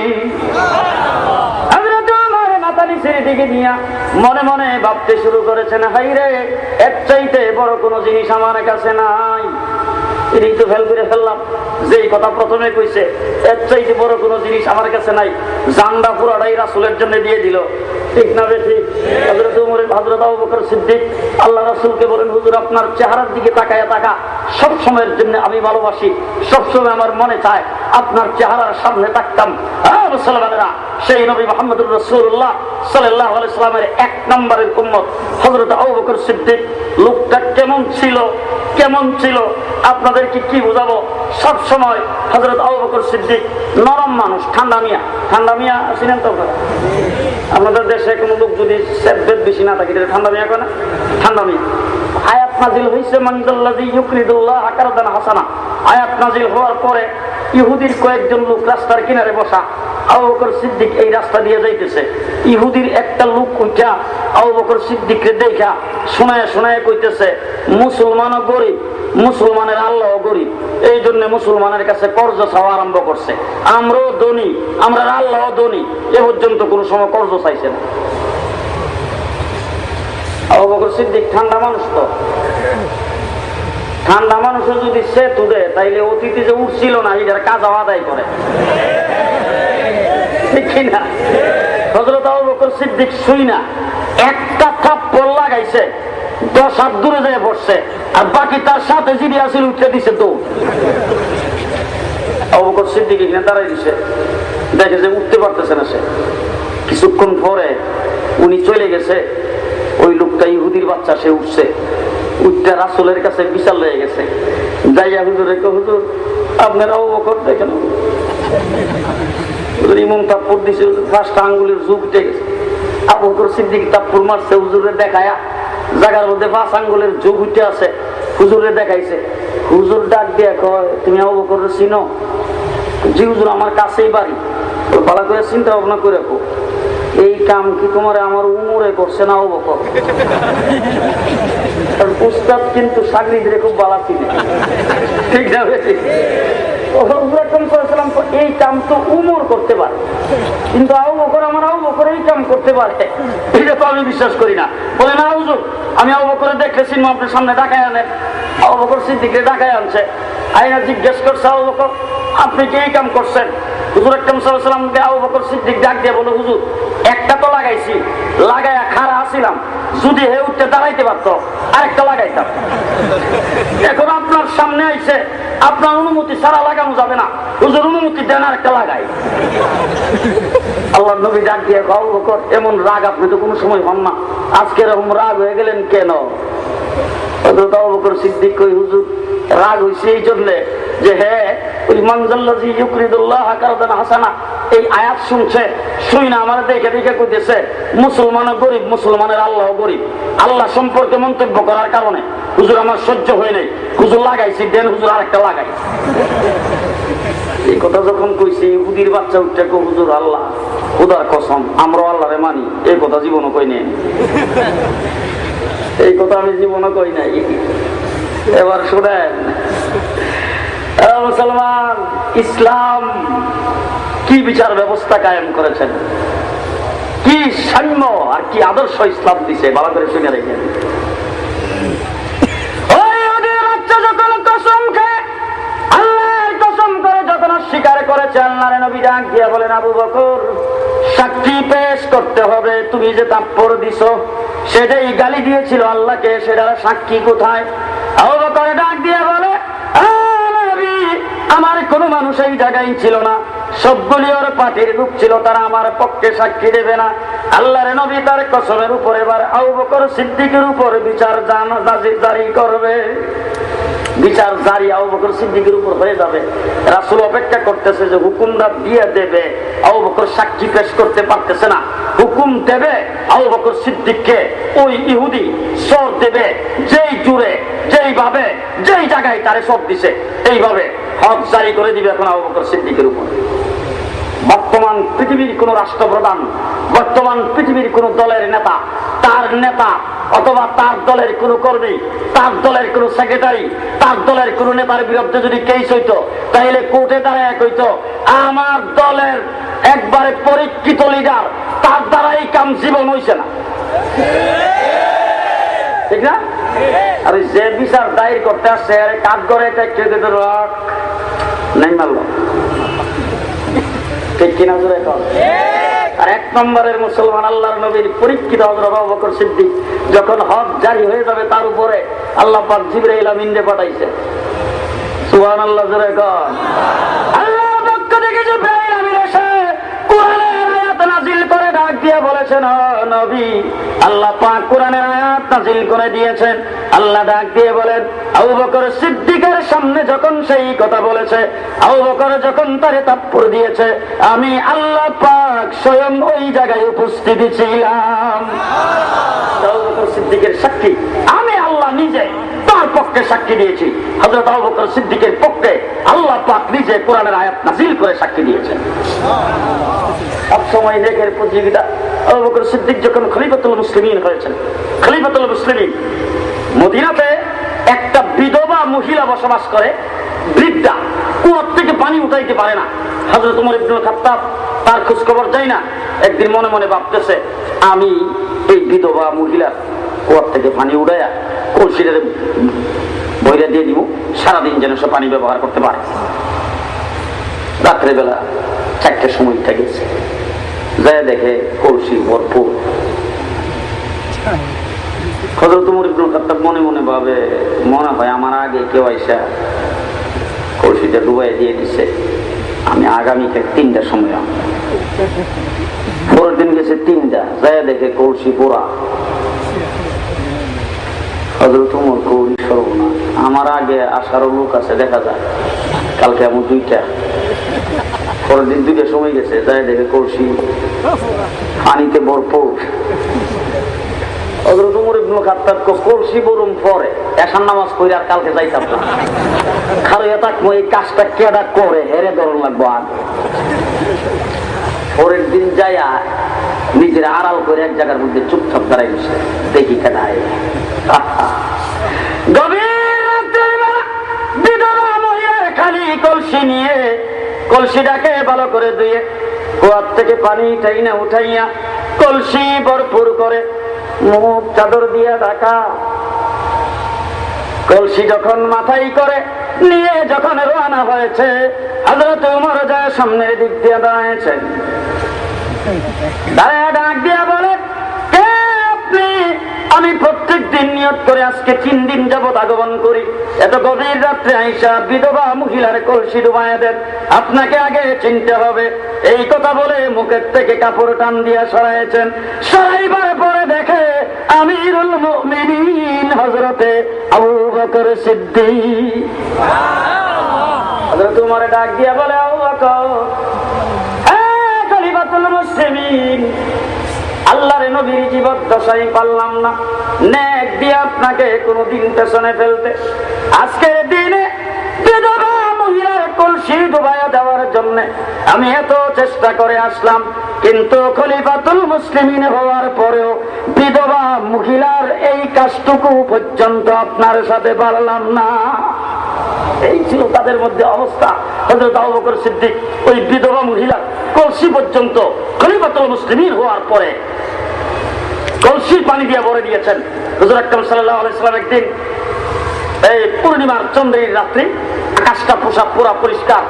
হযরত ওমর মাথা নিচের দিকে নিয়ে মনে মনে ভাবতে শুরু করেছেন, হাই রে, এর চাইতে বড় কোনো জিনিস আমার কাছে নাই। এই তো ফেল করে ফেললাম, যেই কথা প্রথমে কইছে, এর চাইতে বড় কোনো জিনিস আমার কাছে নাই। জানটা পুরাটাই রাসূলের জন্য দিয়ে দিল, ঠিক না বেঠিক? হযরত আবু বকর সিদ্দিক আল্লাহ রাসূলকে বলেন, হুজুর আপনার চেহারার দিকে তাকায় সব সময়ের জন্য আমি ভালোবাসি, সবসময় আমার মনে চায় আপনার চেহারার সামনে থাকতাম। মুসলমানেরা, সেই নবী মুহাম্মদুর রাসূলুল্লাহ সাল্লাল্লাহু আলাইহি ওয়াসাল্লামের এক নম্বরের উম্মত হযরত আবু বকর সিদ্দিক লোকটা কেমন ছিল আপনাদেরকে কি বোঝাবো। সব সময় হযরত আবু বকর সিদ্দিক নরম মানুষ, ঠান্ডা মিয়া ছিলেন। তো আপনাদের দেশে কোনো লোক যদি সেদ্বেদ বেশি না থাকে, ঠান্ডা মিয়া কেন? ঠান্ডা মিয়া। আয়াত নাজিল হয়েছে, মানজাল্লাযী ইউকরিদুল্লাহ কারদান হাসানা। আয়াত নাজিল হওয়ার পরে ইহুদির কয়েকজন লোক রাস্তার কিনারে বসা, আবু বকর সিদ্দিক এই রাস্তা দিয়ে যাইতেছে। ইহুদির একটা লোক উঠা আবু বকর সিদ্দিককে দেখা শোনায় কইতেছে, মুসলমানও গরিব, মুসলমানের আল্লাহ গরিব, এই জন্য মুসলমানের কাছে কর্জ চাওয়া আরম্ভ করছে। আমরাও ধনী, আমরা আল্লাহ ধনী, এ পর্যন্ত কোন সময় কর্জ চাইছে না। আবু বকর সিদ্দিক ঠান্ডা মানুষ, তো ঠান্ডা মানুষের যদি সে তুলে, তাইলে অতীতে যে উঠছিল না এটার কাজ আদায় করে, ঠিক কিনা? হযরত আবু বকর সিদ্দিক শুই না একটা থাপ্পড় লাগাইছে, 10 হাত দূরে যেয়ে বসছে, আর বাকি তার সাথে যিনি আসিল উঠে দিছে দৌড়। আবু বকর সিদ্দিক এখানে দাঁড়াই দিছে, দেখে যে উঠতে পারতেছে না সে। কিছুক্ষণ পরে উনি চলে গেছে, ওই লোকটা ইহুদির বাচ্চা, সে উঠছে, উঠতে রাসূলের কাছে বিশাল হয়ে গেছে। যাইয়া হুজুরে কো, হুজুর আপনার আবু বকর দেখেন, ইমাম তাপ্পুর দিছে, ফার্স্ট আঙ্গুলের যুগ উঠে গেছে। আবু বকর সিদ্দিক তাপ্পুর মারছে, হুজুরে দেখায়া জায়গার মধ্যে 5 আঙ্গুলের যুগ উঠে আছে, হুজুরে দেখাইছে। হুজুর ডাক দিয়ে কয়, তুমি আবু বকর চিনো? জি হুজুর, আমার কাছেই বাড়ি। ভালো করে চিন্তা ভাবনা করে রাখো, এই কাম কি তোমার আমার উমরে করছে না আবু বকর? উস্তাদ কিন্তু সাগরিদরে খুব ভালো ছিল, ঠিক না? এই কাম তো উমর করতে পারে, কিন্তু আবু বকর, আমার আবু বকর এই কাম করতে পারে, এটা তো আমি বিশ্বাস করি না। বলে না হুজুর, আমি আবু বকরে দেখেছি, আপনার সামনে ডাকায় আনেন। আবু বকর সিদ্দিককে ডাকায় আনছে, আইনা জিজ্ঞেস করছে, আবু বকর আপনি কি এই কাম করছেন? হুজুর আকরাম সাল্লাল্লাহু আলাইহি ওয়াসাল্লামকে আবু বকর সিদ্দিক ডাক দিয়ে বলে, হুজুর একটা তো লাগাইছি, লাগাইয়া খাড়া আসিলাম, যদি হে উঠতে দাঁড়াইতে পারতো আরেকটা লাগাইতাম। এখন আপনার সামনে আইছে, আপনার অনুমতি ছাড়া লাগানো যাবে না, হুজুর অনুমতি দেন আরেকটা লাগাই। আল্লাহর নবী ডাক দিয়ে, আবু বকর এমন রাগ আপনি তো কোনো সময় হন না, আজকে এরকম রাগ হয়ে গেলেন কেন? হযরত আবু বকর সিদ্দিক কই, হুজুর রাগ হইছে এই জন্য যে হ্যাঁ, ওই মানজাল্লাযী ইউকরিদুল্লাহ কারদান হাসানা এই আয়াত শুনছে, শুই না আমার দেখে কইতেছে মুসলমানও গরিব, মুসলমানের আল্লাহ গরিব। আল্লাহ সম্পর্কে মন্তব্য করার কারণে হুজুর আমার সহ্য হয় নাই, হুজুর লাগাইছি, দেন হুজুর আরেকটা লাগাই। এই কথা যখন কইছে, ইহুদির বাচ্চা উঠে কো, হুজুর আল্লাহ খোদার কসম আমরাও আল্লাহরে মানি, এই কথা জীবনও কই নাই, এই কথা আমি জীবনও কই নাই। এবার শুনেন মুসলমান, ইসলাম কি বিচার ব্যবস্থা কায়েম করেছেন, কি সাম্য আর কি আদর্শ ইসলাম দিছে, ভালো করে শুনে রেখেন। যখন কসম করে, আল্লাহর কসম করে যখন অস্বীকার করেছে। আল্লাহর নবী ডাক দিয়ে বলেন, আবু বকর সাক্ষী পেশ করতে হবে, তুমি যে থাপ্পড় দিছো সেটাই গালি দিয়েছিল আল্লাহকে, সেটার সাক্ষী কোথায়? আবু বকর ডাক দিয়ে বলে, আমার কোন মানুষ এই জায়গায় ছিল না, সবগুলি ওর পাটির রূপ ছিল, তারা আমার পক্ষে সাক্ষী দেবে না। আল্লাহর নবী তার কসমের উপর এবার আবু বকর সিদ্দিকের উপর বিচার জারি করবে। বিচার জারি আবু বকর সিদ্দিকের উপর হয়ে যাবে। রাসূল অপেক্ষা করতেছে যে হুকুমটা দিয়ে দেবে, আবু বকর সাক্ষী পেশ করতে পারতেছে না, হুকুম দেবে আবু বকর সিদ্দিককে, ওই ইহুদি সর দেবে যেই জুড়ে যেইভাবে যেই জায়গায় তারে সব দিছে এইভাবে হক জারি করে দিবে এখন আবু বকর সিদ্দিকের উপর। বর্তমান পৃথিবীর কোন রাষ্ট্রপ্রধান, বর্তমান পৃথিবীর কোন দলের নেতা, তার নেতা অথবা তার দলের কোন কর্মী, তার দলের কোন সেক্রেটারি, তার দলের কোন নেতার বিরুদ্ধে যদি কেস হইতো, তাহলে কোর্টে দাঁড়ায় কইতো, আমার দলের একবারে পরীক্ষিত লিডার, তার দ্বারা এই কাম জীবন হইছে না, ঠিক না? আর যে বিচার দায়ের করতে আসছে কাজ করে নাই মারল, ঠিক কিনা জোরে কর? আর এক নম্বরের মুসলমান আল্লাহর নবীর পরীক্ষিত হযরত আবু বকর সিদ্দিক যখন হক জারি হয়ে যাবে তার উপরে আল্লাহ পাক জিবরাইল আমিনকে পাঠাইছে। সুবহানাল্লাহ, জোরে কর। আল্লাহর পক্ষ থেকে জিবরাইল আমিন এসে কোরআনের আয়াত নাযিল করে ডাক দিয়ে বলেছেন, ও নবী, আল্লাহ পাক কোরআনের আয়াত নাযিল করে দিয়েছেন। আল্লাহ ডাক দিয়ে বলেন, আবু বকর সিদ্দিকের সামনে যখন সেই কথা বলেছে, আবু বকর যখন তারে থাপ্পড় দিয়েছে, আমি আল্লাহ পাক স্বয়ং ওই জায়গায় উপস্থিত ছিলাম। আবু বকর সিদ্দিকের সাক্ষী আমি আল্লাহ নিজে তার পক্ষে সাক্ষী দিয়েছি। হযরত আবু বকর সিদ্দিকের পক্ষে আল্লাহ পাক নিজে কোরআনের আয়াত নাযিল করে সাক্ষী দিয়েছেন। সব সময় নেকের প্রতিযোগিতা। আবু বকর সিদ্দিক যখন খলিফাতুল মুসলিমিন হয়েছেন, খলিফাতুল মুসলিমিন, মদিনাতে একটা বিধবা মহিলা বসবাস করে, বৃদ্ধা, কুয়ার থেকে পানি উঠাইতে পারে না। হযরত ওমর ইবনে খাত্তাব তার খোঁজ খবর যায় না। একদিন মনে মনে ভাবতেছে, আমি এই বিধবা মহিলার কুয়ার থেকে পানি উঠাইয়া কলসিটা বইরা দিয়ে দিব, সারাদিন যেন সে পানি ব্যবহার করতে পারে। রাত্রেবেলা 4টার সময় গেছে, যায় দেখে কলসি ভরপুর। হযরত ওমর ইবনে খাত্তাব মনে মনে ভাবে, মনে হয় আমার আগে কেউ আইসা কলসিটা ডুবাই দিয়ে দিছে, আমি আগামীকাল 3টার সময়। পরের দিন গেছে 3টা, যায় দেখে কলসি পোড়া। হযরত ওমর কৌরি সর্বনাশ, আমার আগে আসারও লোক আছে, দেখা যায় কালকে এমন 2টা। পরের দিন 2টার সময় গেছে, যায় দেখে কলসি পানিতে ভরপুর। হযরত ওমর ইবনে খাত্তাব কলসি বরুম পরে এশার নামাজ পড়ে আর কালকে যাইতাম না, খালি থাকবো এই কাজটা কেডা করে হেরে ধরন লাগবো আগে। পরের দিন যাইয়া নিজের আড়াল করে এক জায়গার মধ্যে চুপচাপ দাঁড়াই বসে দেখি কেডা। গভীর রাত্রিবেলা বিধবা মহিলার খালি কলসি নিয়ে কলসিটাকে ভালো করে ধুয়ে কুয়ার থেকে পানি টাইনা উঠাইয়া কলসি ভরপুর করে মুখ চাদর দিয়া ঢাকা, কলসি যখন মাথায় করে নিয়ে যখন রওনা হয়েছে, হযরত ওমর যায় সামনের দিক দিয়ে দাঁড়াইছেন। দাঁড়ায় ডাক দিয়া বলে, কে আপনি? আমি প্রত্যেক দিন নিয়ত করে আজকে 3 দিন যাবত আগমন করি, এত গভীর রাত্রে আইসা বিধবা মহিলার কলসি ডুবাইয়া দেন, আপনাকে আগে চিনতে হবে। এই কথা বলে মুখের থেকে কাপড় টান দিয়া সরাইছেন। সরাইবার পরে দেখে আমিরুল মুমিনিন হযরতে আবু বকর সিদ্দিক। হযরত ওমর ডাক দিয়া বলে, আবু বকর, খলিফাতুল মুসলিমিন, আল্লাহর নবীর জীবদ্দশায় পারলাম না নেক দিয়ে আপনাকে কোনদিন পেছনে ফেলতে। আজকের দিনে বিধবা মহিলার কলসি ডুবাইয়া দেওয়ার জন্য আমি এত চেষ্টা করে আসলাম, কিন্তু খলিফাতুল মুসলিমিন হওয়ার পরেও বিধবা মহিলার এই কাজটুকু পর্যন্ত আপনার সাথে পারলাম না। এই ছিল তাদের মধ্যে অবস্থা। হযরত আবু বকর সিদ্দিক ওই বিধবা মহিলা কলসি পর্যন্ত খলিফাতুল মুসলিমিন হওয়ার পরে কলসির পানি দিয়ে ভরে দিয়েছেন। হুজুর আকরাম সাল্লাল্লাহু আলাইহি ওয়াসাল্লাম একদিন এই পূর্ণিমার চন্দ্রের রাত্রি, আকাশটা পুরা পরিষ্কার,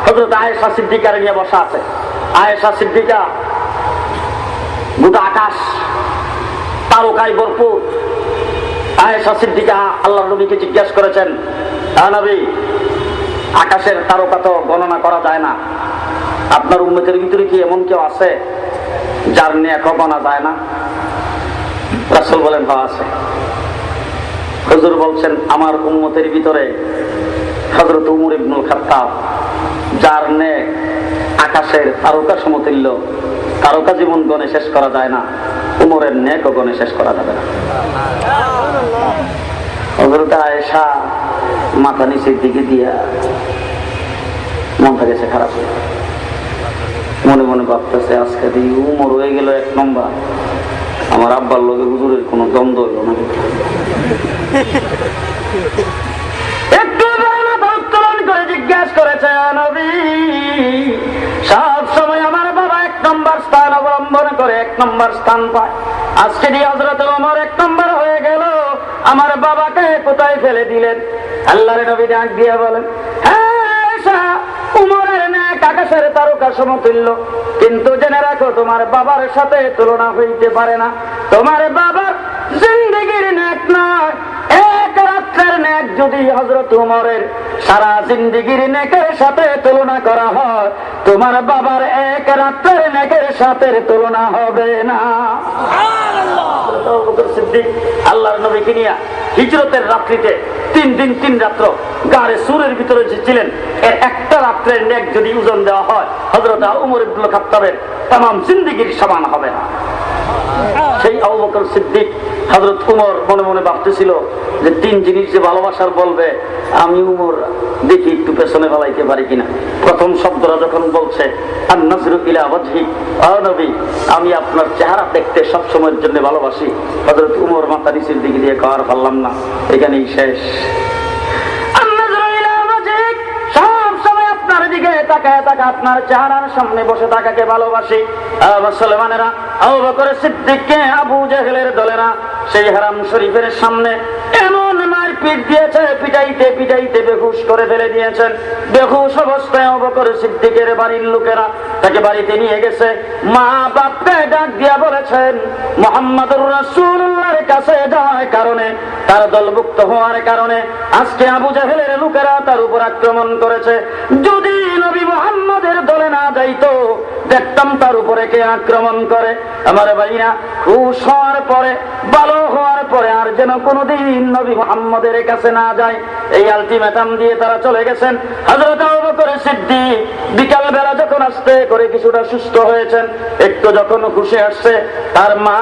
হযরত আয়েশা সিদ্দিকার নিয়ে বসা আছে। আয়েশা সিদ্দিকা গোটা আকাশ তারকায় ভরপুর। আয়েশা সিদ্দিকা আল্লাহর নবীকে জিজ্ঞাসা করেছেন, নবী, আকাশের তারকা তো গণনা করা যায় না, আপনার উম্মতের ভিতরে কি এমন কেউ আছে যার নেক গণা যায় না? রাসূল বলেন, হ্যাঁ আছে। হুজুর বলছেন, আমার উম্মতের ভিতরে হযরত উমর ইবনুল খাত্তাব, যার নেক আকাশের তারকা সমতুল্য, তারকা জীবন গণে শেষ করা যায় না, উমরের নেকও গণে শেষ করা যাবে না। হযরত আয়েশা মাথা নিচের দিকে দিয়া মনটা গেছে খারাপ হয়ে, মনে মনে ভাবতেছে, আজকে দিয়ে উমর হয়ে গেল 1 নম্বর, আমার আব্বার লগে হুজুরের কোনো দ্বন্দ্ব হইল না। একটু উত্তোলন করে জিজ্ঞাসা করেছে, নবী, সব সময় আমার বাবা 1 নম্বর স্থান অবলম্বন করে 1 নম্বর স্থান পায়, আজকে দিয়ে হযরত ওমর 1 নম্বর হয়ে গেল, আমার বাবাকে কোথায় ফেলে দিলেন? আল্লাহর নবী ডাক দিয়ে বলেন, হ্যাঁ, উমরের নেক আকাশের তারকা সমতুল্য, কিন্তু জেনে রাখো তোমার বাবার সাথে তুলনা হইতে পারে না। তোমার বাবার জিন্দেগির নেক নয়, এক রাত্রের নেক যদি হযরত উমরের সারা জিন্দেগির নেকের সাথে তুলনা করা হয়, তোমার বাবার এক রাত্রের নেকের সাথে তুলনা হবে না। সিদ্দিক আল্লাহর নবীকে নিয়ে হিজরতের রাত্রিতে 3 দিন 3 রাত্র গারে সুরের ভিতরে ছিলেন, এর একটা রাত্রের নেক যদি ওজন দেওয়া হয়, হযরত উমর ইবনুল খাত্তাবের তামাম জিন্দেগির সমান হবে না। সেই আবু বকর সিদ্দিক হযরত উমর মনে মনে ভাবতেছিল যে 3 জিনিস যে ভালোবাসার বলবে, আমি উমর দেখি একটু পেছনে ফেলাইতে পারি কিনা। প্রথম শব্দটা যখন বলছে, আন-নাজরু ইলা ওয়াজহি, ও নবী, আমি আপনার চেহারা দেখতে সব সময়ের জন্য ভালোবাসি। হযরত উমর মাথা নিচের দিকে দিয়ে কর পারলাম না, এখানেই শেষ। আপনার চেহারার সামনে বসে থাকাকে ভালোবাসি। মুসলমানেরা আবু বকর সিদ্দিককে আবু জাহেলের দলেরা সেই হারাম শরীফের সামনে এমন মারপিট দিয়েছে, পিটাইতে পিটাইতে বেহুশ করে ফেলে দিয়েছেন। বেহুশ অবস্থায় আবু বকর সিদ্দিকের বাড়ির লোকেরা তাকে বাড়িতে নিয়ে গেছে। মা বাপকে ডাক দিয়া বলেছেন, মুহাম্মদুর রাসূলুল্লাহর কাছে যাওয়ার কারণে, তার দলভুক্ত হওয়ার কারণে আজকে আবু জাহেলের লোকেরা তার উপর আক্রমণ করেছে। যদি নবী মুহাম্মদের দলে না যাইতো, দেখতাম তার উপরে কে আক্রমণ করে। আমার ভাইরা, খুশ হওয়ার পরে, ভালো হওয়ার পরে আর যেন কোনোদিন নবী মুহাম্মদের কাছে না যায়, এই আলটিমেটাম দিয়ে তারা চলে গেছেন। হযরত আবু বকর সিদ্দিক বিকাল বেলা যখন আস্তে করে কিছুটা সুস্থ হয়েছেন, একটু যখন খুশি আসছে, তার মা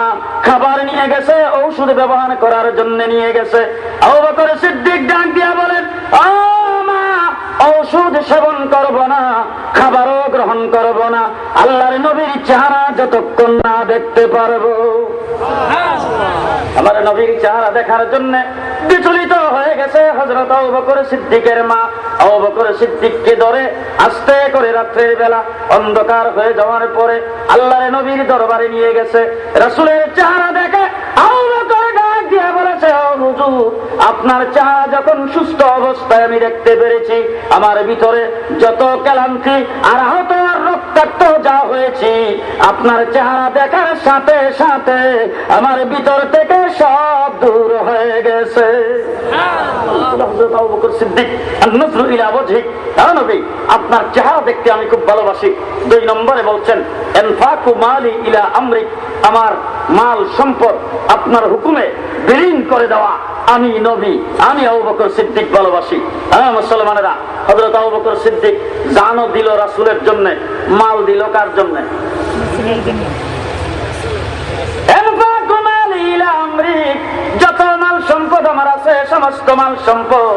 খাবার নিয়ে গেছে, ঔষধ ব্যবহার করার জন্য নিয়ে গেছে। আবু বকর সিদ্দিক ডাক দিয়া বলেন, ঔষধ সেবন করব না, খাবারও গ্রহণ করব না, আল্লাহর নবীর চেহারা যতক্ষণ না দেখতে পারবো। আমার নবীর চেহারা দেখার জন্য বিচলিত হয়ে গেছে হযরত আবু বকর সিদ্দিকের মা। আবু বকর সিদ্দিককে ধরে আস্তে করে রাত্রের বেলা অন্ধকার হয়ে যাওয়ার পরে আল্লাহর নবীর দরবারে নিয়ে গেছে। রাসূলের চেহারা দেখে আবু বকর ডাক দিয়ে বলেছে, হুজুর, আপনার চেহারা যখন সুস্থ অবস্থায় আমি দেখতে পেরেছি, আমার ভিতরে যত ক্লান্তি আর আহত আর রক্তাক্ত যা হয়েছি, আপনার চেহারা দেখার সাথে সাথে আমার ভিতর থেকে সব দূর হয়ে গেছে। আপনার চেহারা দেখতে আমি খুব ভালোবাসি। 2 নম্বরে বলছেন, ইনফাকু মালি ইলা আমরিক, আমার মাল সম্পদ আপনার হুকুমে বিলীন করে দেওয়া আমি নবী, আমি আবু বকর সিদ্দিক ভালোবাসি। হ্যাঁ মুসলমানেরা, হযরত আবু বকর সিদ্দিক জানও দিল রাসূলের জন্য, মাল দিল কার জন্য? যত মাল সম্পদ আমার আছে, সমস্ত মাল সম্পদ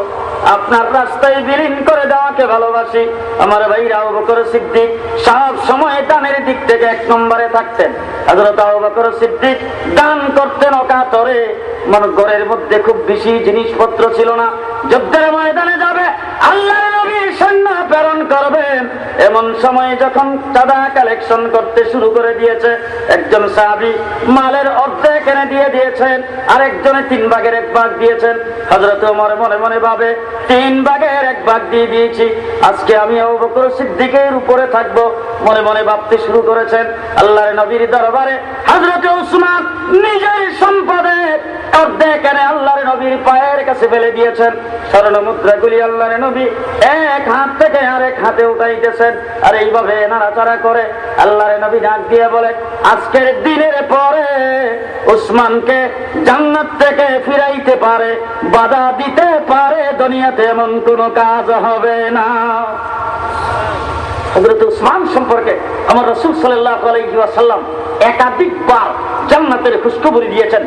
আপনার রাস্তায় বিলীন করে দেওয়াকে ভালোবাসি। আমার ভাইরা, আবু বকর সিদ্দিক সব সময় দানের দিক থেকে 1 নম্বরে থাকতেন। হযরত আবু বকর সিদ্দিক দান করতেন অকাতরে। ঘরের মধ্যে খুব বেশি জিনিসপত্র ছিল না। যুদ্ধের ময়দানে যাবে, আল্লাহর নবী সৈন্য প্রেরণ করবেন, এমন সময় যখন চাঁদা কালেকশন করতে শুরু করে দিয়েছে, একজন সাহাবী মালের অর্ধেক এনে দিয়ে দিয়েছেন, আরেকজনে 3 ভাগের 1 ভাগ দিয়েছেন। হযরত ওমর মনে মনে ভাবে, 3 ভাগের 1 ভাগ দিয়ে দিয়েছি, আজকে আমি আবু বকর সিদ্দিকের উপরে থাকবো। মনে মনে ভাবতে শুরু করেছেন। আল্লাহর নবীর দরবারে হযরত উসমান নিজের সম্পদের অর্ধেক এনে আল্লাহর নবীর পায়ের কাছে ফেলে দিয়েছেন। স্বর্ণ মুদ্রাগুলি আল্লাহর নবী এক হাত থেকে আরেক হাতে উঠাইতেছেন, আর এইভাবে নাড়াচাড়া করে আল্লাহর নবী ডাক দিয়ে বলে, আজকের দিনের পরে উসমানকে জান্নাত থেকে ফিরাইতে পারে, বাধা দিতে পারে, দুনিয়াতে এমন কোনো কাজ হবে না। হযরত উসমান সম্পর্কে আমার রাসূল সাল্লাল্লাহু আলাইহি ওয়াসাল্লাম একাধিকবার জান্নাতের খুশখবরি দিয়েছেন,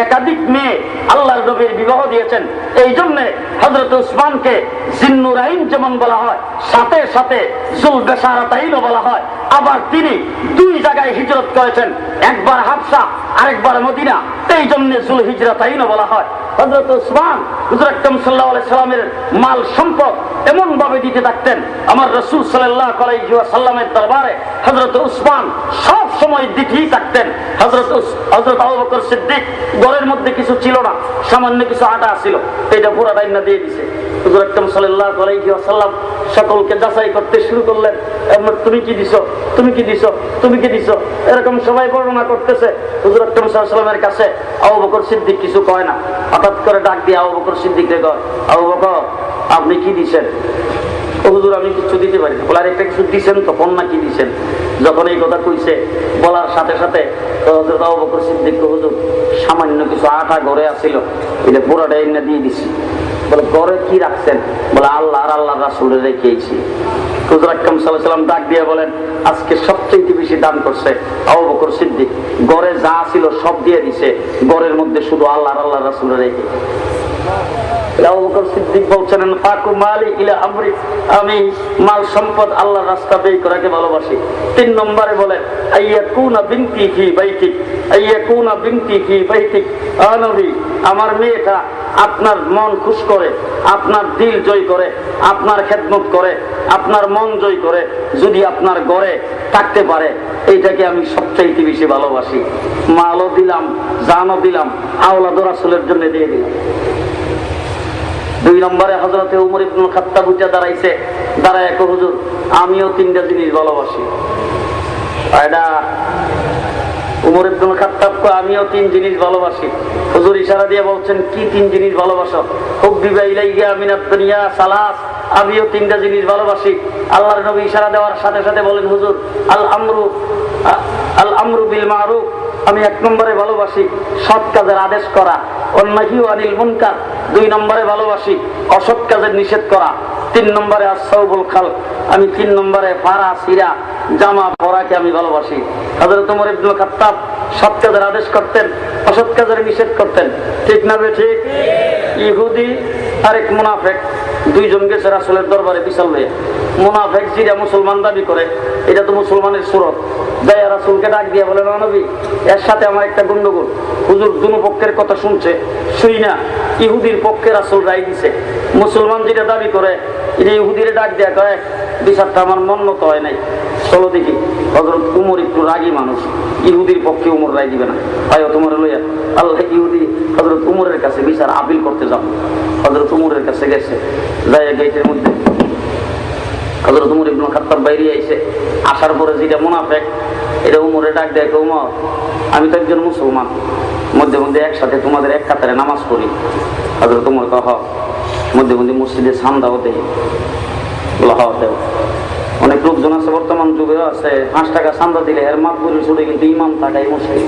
একাধিক মেয়ে আল্লাহর নবীর বিবাহ দিয়েছেন। এই জন্য হযরত উসমানকে জিন্নুরাইন যেমন বলা হয়, সাথে সাথে জুলবেশারাতাইনও বলা হয়। আবার তিনি 2 জায়গায় হিজরত করেছেন, একবার হাবশা আরেকবার মদিনা, এই জন্য জুল হিজরাতাইনও বলা হয়। হযরত উসমান হুজুর আকরাম সাল্লাল্লাহু আলাইহি সাল্লামের মাল সম্পদ এমন ভাবে দিতে থাকতেন, আমার রাসূল সাল্লাল্লাহু আলাইহি ওয়াসাল্লামের দরবারে হযরত উসমান সব সময় দিতেই থাকতেন। হযরত আবু বকর সিদ্দিক ঘরের মধ্যে কিছু ছিল না, সামান্য কিছু আটা ছিল, এটা পুরো ডাইনা দিয়ে দিয়েছে। হুজুর আকরাম সাল্লাল্লাহু আলাইহি ওয়াসাল্লাম সকলকে যাচাই করতে শুরু করলেন, তুমি কি দিছো, তুমি কি দিছো, তুমি কি দিছো, এরকম সবাই বর্ণনা করতেছে। হুজুর আকরাম সাল্লাল্লাহু আলাইহি ওয়াসাল্লামের কাছে আবু বকর সিদ্দিক কিছু কয় না, হঠাৎ করে ডাক দিয়ে আবু বকর সিদ্দিককে কয়, আবু বকর আপনি কি দিছেন? হুজুর আমি কিছু দিতে পারি না। বলে আরেকটা কিছু দিছেন তো, কন্যা কি দিছেন? যখন এই কথা কইছে, বলার সাথে সাথে হযরত আবু বকর সিদ্দিক, হুজুর সামান্য কিছু আটা ঘরে আছিল, এটা পুরোটা এনে দিয়ে দিছি। বলে ঘরে কি রাখছেন? বলে আল্লাহ আর আল্লাহর রাসূলের রেখেছি। হুজুর আকরাম সাল্লাল্লাহু আলাইহি ওয়াসাল্লাম ডাক দিয়ে বলেন, আজকে সবচেয়ে বেশি দান করছে আবু বকর সিদ্দিক, ঘরে যা ছিল সব দিয়ে দিছে, ঘরের মধ্যে শুধু আল্লাহ আর আল্লাহর রাসূলের রেখে। আবু বকর সিদ্দিক বলছেন, ফাকু মালি ইলা আমরি, আমি মাল সম্পদ আল্লাহর রাস্তা ব্যয় করাকে ভালোবাসি। 3 নম্বরে বলেন, আইয়াকুনা বিনতি ফি বাইতিক, আইয়াকুনা বিনতি ফি বাইতিক, নবী আমার মেয়েটা আপনার মন খুশ করে, আপনার দিল জয় করে, আপনার খেদমত করে, আপনার মন জয় করে, যদি আপনার ঘরে থাকতে পারে, এইটাকে আমি সবচাইতে বেশি ভালোবাসি। মালও দিলাম, জানও দিলাম, আওলাদ রাসূলের জন্য দিয়ে দিলাম। 2 নম্বরে হযরতে ওমর ইবনে খাত্তাব উঠে দাঁড়াইছে, দাঁড়ায় কো, হুজুর আমিও 3টা জিনিস ভালোবাসি। এটা ওমর ইবনে খাত্তাব কো, আমিও 3 জিনিস ভালোবাসি। হুজুর ইশারা দিয়ে বলছেন, কি 3 জিনিস ভালোবাসো? হুব্বিবা ইলাইয়া মিনাদ দুনিয়া সালাস, আমিও 3টা জিনিস ভালোবাসি। আল্লাহর নবী ইশারা দেওয়ার সাথে সাথে বলেন, হুজুর আল আমরু বিল মারুফ, আমি 1 নম্বরে ভালোবাসি সৎ কাজের আদেশ করা, অন্যাহি আনিল মুনকার 2 নম্বরে ভালোবাসি অসৎ কাজের নিষেধ করা, 3 নম্বরে আসসাউবুল খালক, আমি 3 নম্বরে ফারা সিরা জামা পরাকে আমি ভালোবাসি। হযরত ওমর ইবনে খাত্তাব সৎ কাজের আদেশ করতেন, অসৎ কাজের নিষেধ করতেন, ঠিক না ঠিক? ইহুদি আরেক মুনাফিক, 2 জন গেছে রাসূলের দরবারে বিশাল হয়ে। মুনাফিক যেটা মুসলমান দাবি করে, এটা তো মুসলমানের সুরত, যাই রাসূলকে ডাক দিয়ে বলেন, নবী এর সাথে আমার একটা গন্ডগোল। হুজুর দুনো পক্ষের কথা শুনছে, শুই না ইহুদির পক্ষে রাসূল রায় দিছে। মুসলমান যেটা দাবি করে, এটা ইহুদিরে ডাক দেয়া কয়, বিচারটা আমার মন মতো হয় নাই, চলো দেখি। হযরত উমর একটু রাগী মানুষ, ইহুদির পক্ষে উমর রায় দিবে না, ভাই তোমার লইয়া আল্লাহ ইহুদি হযরত উমরের কাছে বিচার আপিল করতে যাও। হযরত উমরের কাছে গেছে, যাই গেটের মধ্যে হযরত উমর ইবনে খাত্তাব বাইরে আইছে। আসার পরে যেটা মুনাফিক, এটা উমরে ডাক দেয়, উমর আমি তো একজন মুসলমান, মধ্যে মধ্যে একসাথে তোমাদের এক কাতারে নামাজ পড়ি। হযরত উমর কহ, মধ্যে মধ্যে মসজিদে চাঁদাও দেয়। বলা হওয়া দেব, অনেক লোকজন আছে বর্তমান যুগে আছে 5 টাকা চাঁদা দিলে এর মাতবুরি ছুটে, কিন্তু ইমাম থাকাই মুশকিল,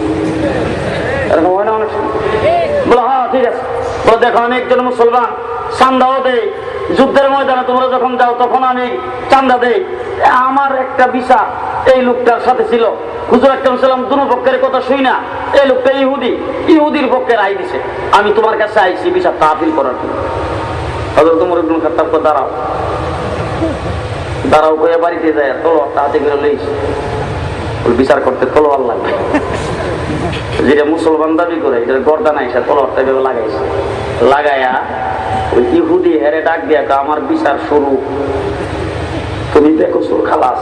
এরকম হয় না অনেক সময়? বলা হ্যাঁ ঠিক আছে। বলে দেখো আমি একজন মুসলমান, চাঁদাও দেয়, যুদ্ধের ময়দানে তোমরা যখন যাও তখন আমি চাঁদা দেই। আমার একটা বিচার এই লোকটার সাথে ছিল, হুজুর আকরাম সাল্লাল্লাহু দুনো পক্ষের কথা শুই না, এই লোকটা ইহুদির পক্ষে রায় দিছে, আমি তোমার কাছে আইছি বিচারটা আপিল করার জন্য। হযরত ওমর ইবনে খাত্তাব কো, দাঁড়াও দাঁড়াও, কইয়া বাড়িতে যায় তলোয়ারটা হাতে করে লইছে, বিচার করতে তলোয়ার লাগবে। যেটা মুসলমান দাবি করে, এটা গর্দান আইসা তলোয়ারটা এভাবে লাগাইছে, লাগাইয়া ওই ইহুদি হেরে ডাক দিয়া, আমার বিচার শুরু। তুমি বেকসুর খালাস।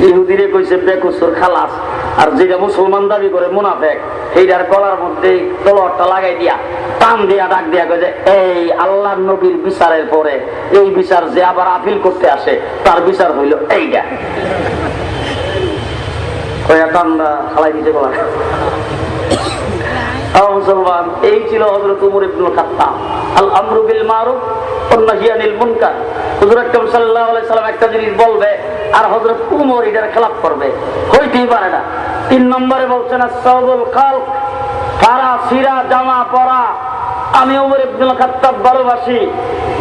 ইহুদিরে কইছে বেকসুর খালাস, আর যেটা মুসলমান দাবি করে মুনাফেক, এইটার গলার মধ্যে তলোয়ারটা লাগাই দিয়া টান দিয়া ডাক দিয়া কয়ে যে এই আল্লাহ নবীর বিচারের পরে এই বিচার যে আবার আপিল করতে আসে তার বিচার হইল এইটা। কয়া টান্ডা খালাই দিতে গলা। মুসলমান, এই ছিল হযরত ওমর ইবনুল খাত্তাব। আল আমরু বিল মারুফ ওয়ান নাহয়ু আনিল মুনকার। হুজুর আকরাম সাল্লাল্লাহু আলাইহি সাল্লাম একটা জিনিস বলবে আর হযরত ওমর এটার খেলাফ করবে, হইতেই পারে না। 3 নম্বরে বলছেন আসসাবুল খালক, ফারা ফিরা জামা পরা। আমি ওমর ইবনুল খাত্তাব ভালোবাসি।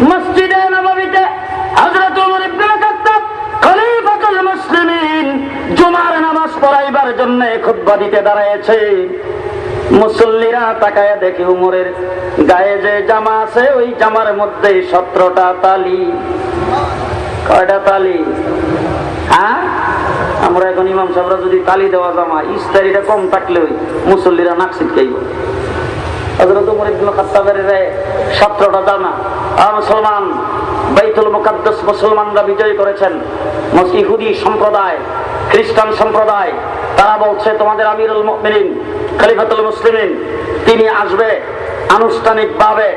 মসজিদে নববীতে হযরত ওমর ইবনুল খাত্তাব খলিফাতুল মুসলিমিন জুমার নামাজ পড়াইবার জন্য খুতবা দিতে দাঁড়ায়ছে। মুসল্লিরা তাকায়া দেখে উমরের গায়ে যে জামা আছে ওই জামার মধ্যে 17টা তালি। কয়টা তালি? হ্যাঁ, আমরা এখন ইমাম সাহেবরা যদি তালি দেওয়া জামা ইস্তারিটা কম থাকলে ওই মুসল্লিরা নাক ছিটকাইব। হযরত ওমর ইবনুল খাত্তাবের 17টা জামা। মুসলমান, বাইতুল মুকাদ্দাস মুসলমানরা বিজয় করেছেন। ইহুদি সম্প্রদায়, খ্রিস্টান সম্প্রদায়, তারা বলছে তোমাদের আমিরুল মুমিনিন খলিফাতুল মুসলিমিন তিনি আসবে, আনুষ্ঠানিকভাবে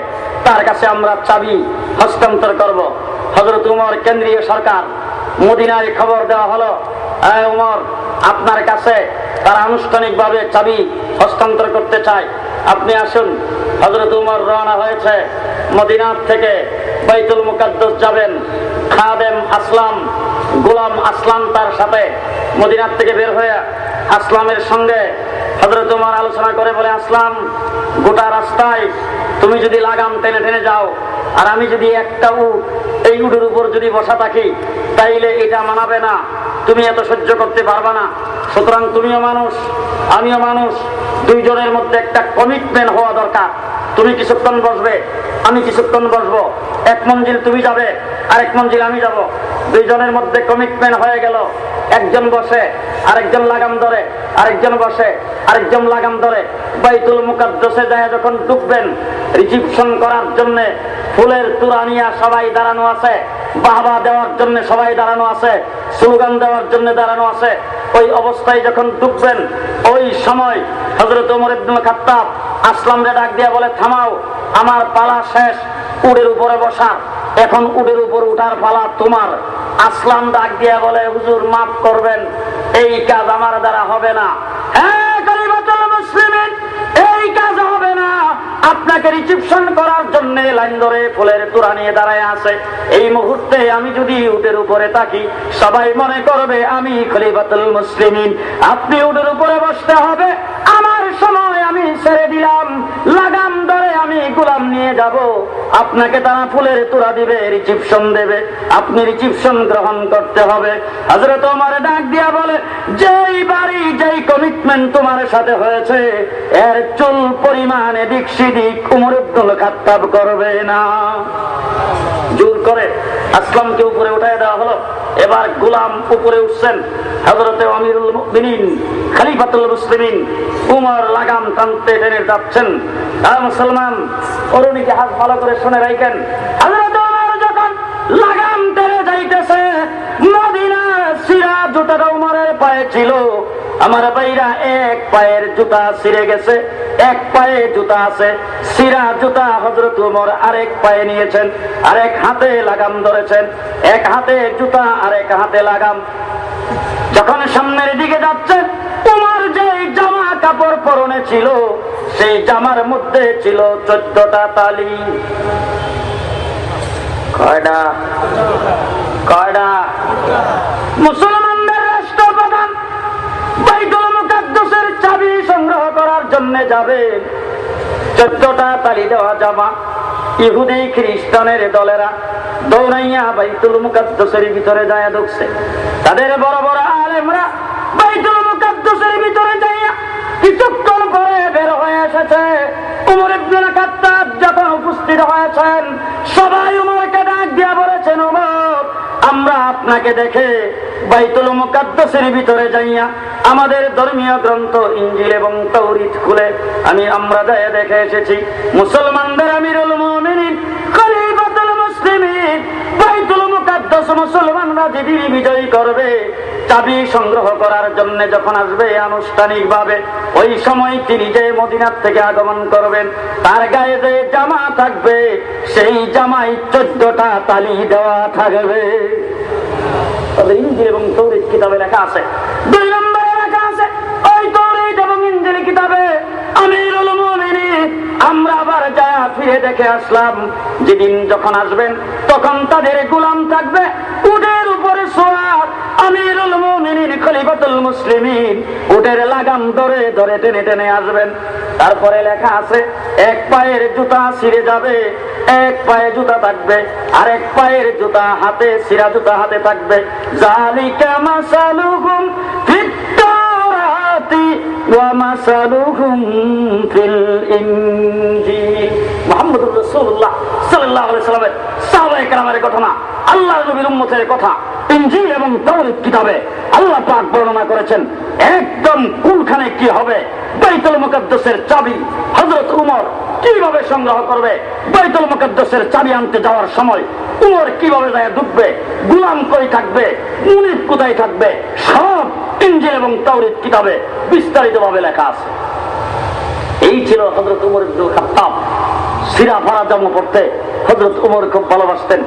তার কাছে আমরা চাবি হস্তান্তর করব। হযরত ওমর, কেন্দ্রীয় সরকার মদিনায় খবর দেওয়া হলো, ওমর আপনার কাছে তারা আনুষ্ঠানিকভাবে চাবি হস্তান্তর করতে চায়, আপনি আসুন। হযরত ওমর রওনা হয়েছে মদিনার থেকে বাইতুল মুকাদ্দাস যাবেন। খাদেম আসলাম, গোলাম আসলাম তার সাথে মদিনার থেকে বের হয়ে আসলামের সঙ্গে হযরত ওমর আলোচনা করে বলে, আসলাম গোটা রাস্তায় তুমি যদি লাগাম টেনে টেনে যাও আর আমি যদি একটা উট, এই উটের উপর যদি বসা থাকি তাইলে এটা মানাবে না, তুমি এত সহ্য করতে পারবা না। সুতরাং তুমিও মানুষ আমিও মানুষ, দুইজনের মধ্যে একটা কমিটমেন্ট হওয়া দরকার। তুমি কিছুক্ষণ বসবে, আমি কিছুক্ষণ বসবো, এক মঞ্জিল তুমি যাবে আরেক মঞ্জিল আমি যাব। দুইজনের মধ্যে কমিটমেন্ট হয়ে গেল। একজন বসে আরেকজন লাগাম ধরে, আরেকজন বসে আরেকজন লাগাম ধরে। বাইতুল মুকাদ্দাসে যায় যখন ঢুকবেন, রিসিপশন করার জন্য ফুলের তোড়া নিয়ে সবাই দাঁড়ানো আছে, বাহবা দেওয়ার জন্য সবাই দাঁড়ানো আছে, স্লোগান দেওয়ার জন্য দাঁড়ানো আছে। ওই অবস্থায় যখন ঢুকবেন ওই সময় হযরত ওমর ইবনুল খাত্তাব আসলামরে ডাক দিয়া বলে, থামাও, আমার পালা শেষ উটের উপরে বসার, এখন উটের উপর উঠার পালা তোমার। আসলাম ডাক দিয়া বলে, হুজুর মাফ করবেন, এই কাজ আমার দ্বারা হবে না। হ্যাঁ খলিফাতুল মুসলিমিন, এই কাজ হবে না। আপনাকে রিসিপশন করার জন্য লাইন ধরে ফুলের তোড়া নিয়ে দাঁড়ায় আছে। এই মুহূর্তে আমি যদি উটের উপরে থাকি সবাই মনে করবে আমি খলিফাতুল মুসলিমিন। আপনি উটের উপরে বসতে হবে, আমার সময় আমি ছেড়ে দিলাম, লাগাম ধরে আমি গোলাম নিয়ে যাব। আপনাকে তারা ফুলের তোড়া দিবে, রিসিপশন দেবে, আপনি রিসিপশন গ্রহণ করতে হবে। হযরত ওমর ডাক দিয়া বলে, যেই বাড়ি যেই কমিটমেন্ট তোমার সাথে হয়েছে এর চুল পরিমাণ এদিক সেদিক ওমর ইবনুল খাত্তাব করবে না। জোর করে আসলামকে উপরে উঠায় দেওয়া হলো। এবার গোলাম উপরে উঠছেন। হযরতে আমিরুল মুমিনিন খলিফাতুল মুসলিমিন ওমর লাগাম টানতে টেনে যাচ্ছেন। মুসলমান, অরুণীকে হাত ভালো করে শুনে রাখেন। হযরত ওমর যখন লাগাম টেনে যাইতেছে, মদিনার সিরা জুতাটা ওমরের পায়ে ছিল। আমার ভাইরা, এক পায়ের জুতা ছিঁড়ে গেছে, এক পায়ে জুতা আছে, সিরা জুতা হযরত ওমর আরেক পায়ে নিয়েছেন, আরেক হাতে লাগাম ধরেছেন, এক হাতে জুতা আরেক হাতে লাগাম। যখন সামনের দিকে যাচ্ছে, ওমর যে জামা কাপড় পরনে ছিল সেই জামার মধ্যে ছিল 14টা তালি। কয়টা? কয়টা? মুসলমানদের রাষ্ট্রপ্রধান বাইতুল মুকাদ্দাসের চাবি সংগ্রহ করার জন্য যাবে, 14টা তালি দেওয়া জামা। ইহুদি খ্রিস্টানের দলেরা দৌড়াইয়া বাইতুল মুকাদ্দাসের ভিতরে যায় ঢুকছে। তাদের বড় বড় আলেমরা বাইতুল মুকাদ্দাসের ভিতরে যাইয়া কিছুক্ষণ পরে বের হয়ে এসেছে। ওমর ইবনুল খাত্তাব যখন উপস্থিত হয়েছেন, সবাই ওমরকে ডাক দিয়া বলেছেন, ওমর আমরা আপনাকে দেখে বাইতুল মুকাদ্দাসের ভিতরে যাইয়া আমাদের ধর্মীয় গ্রন্থ ইনজিল এবং তাওরীত খুলে আমরা যায় দেখে এসেছি মুসলমানদের আমিরুল মুমিনিন খলিফাতুল মুসলিমিন বাইতুল মুকাদ্দাস যেদিন বিজয়ী করবে, চাবি সংগ্রহ করার জন্য যখন আসবে আনুষ্ঠানিকভাবে, ওই সময় তিনি যে মদিনার থেকে আগমন করবেন, তার গায়ে যে জামা থাকবে সেই জামায় 14টা তালি দেওয়া থাকবে। তবে ইনজিল এবং তৌরাত কিতাবে লেখা আছে, 2 নম্বরে লেখা আছে, ওই তৌরাত এবং ইনজিল কিতাবে আমিরুল মুমিনিন আমরা আবার যা ফিরে দেখে আসলাম, যেদিন যখন আসবেন তখন তাদের গোলাম থাকবে উটের উপরে সওয়ার। আমিরুল মুমিনিন খলিফাতুল মুসলিমিন উটের লাগাম ধরে ধরে টেনে টেনে আসবেন। তারপরে লেখা আছে, এক পায়ের জুতা ছিঁড়ে যাবে, এক পায়ে জুতা থাকবে, আর এক পায়ের জুতা হাতে, ছিঁড়া জুতা হাতে থাকবে। যালিকা মাসালুহুম ফিত তাওরাতি ওয়া মাসালুহুম ফিল ইনজিল। মুহাম্মদুর রাসূলুল্লাহ সাল্লাল্লাহু আলাইহি সাল্লামের সাহাবায়ে কেরামের ঘটনা, আল্লাহর নবীর উম্মতের কথা ইনজিল এবং তাওরাত কিতাবে আল্লাহ পাক বর্ণনা করেছেন। একদম কোনখানে কি হবে, বাইতুল মুকাদ্দাসের চাবি হযরত উমর কিভাবে সংগ্রহ করবে, বাইতুল মুকাদ্দাসের চাবি আনতে যাওয়ার সময় উমর কিভাবে যায় ঢুকবে, গোলাম কই থাকবে, মুনিব কোথায় থাকবে, সব ইনজিল এবং তাওরাত কিতাবে বিস্তারিতভাবে লেখা আছে। এই ছিল হযরত উমর ইবনে খাত্তাব। সিরা ফারা জামা পড়তে হযরত উমর খুব ভালোবাসতেন।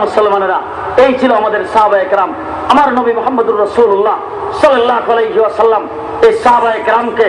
মুসলমানেরা, এই ছিল আমাদের সাহাবায়ে কেরাম। আমার নবী মুহাম্মদুর রাসূলুল্লাহ সাল্লাল্লাহু আলাইহি ওয়াসাল্লাম এই সাহাবায়ে কেরামকে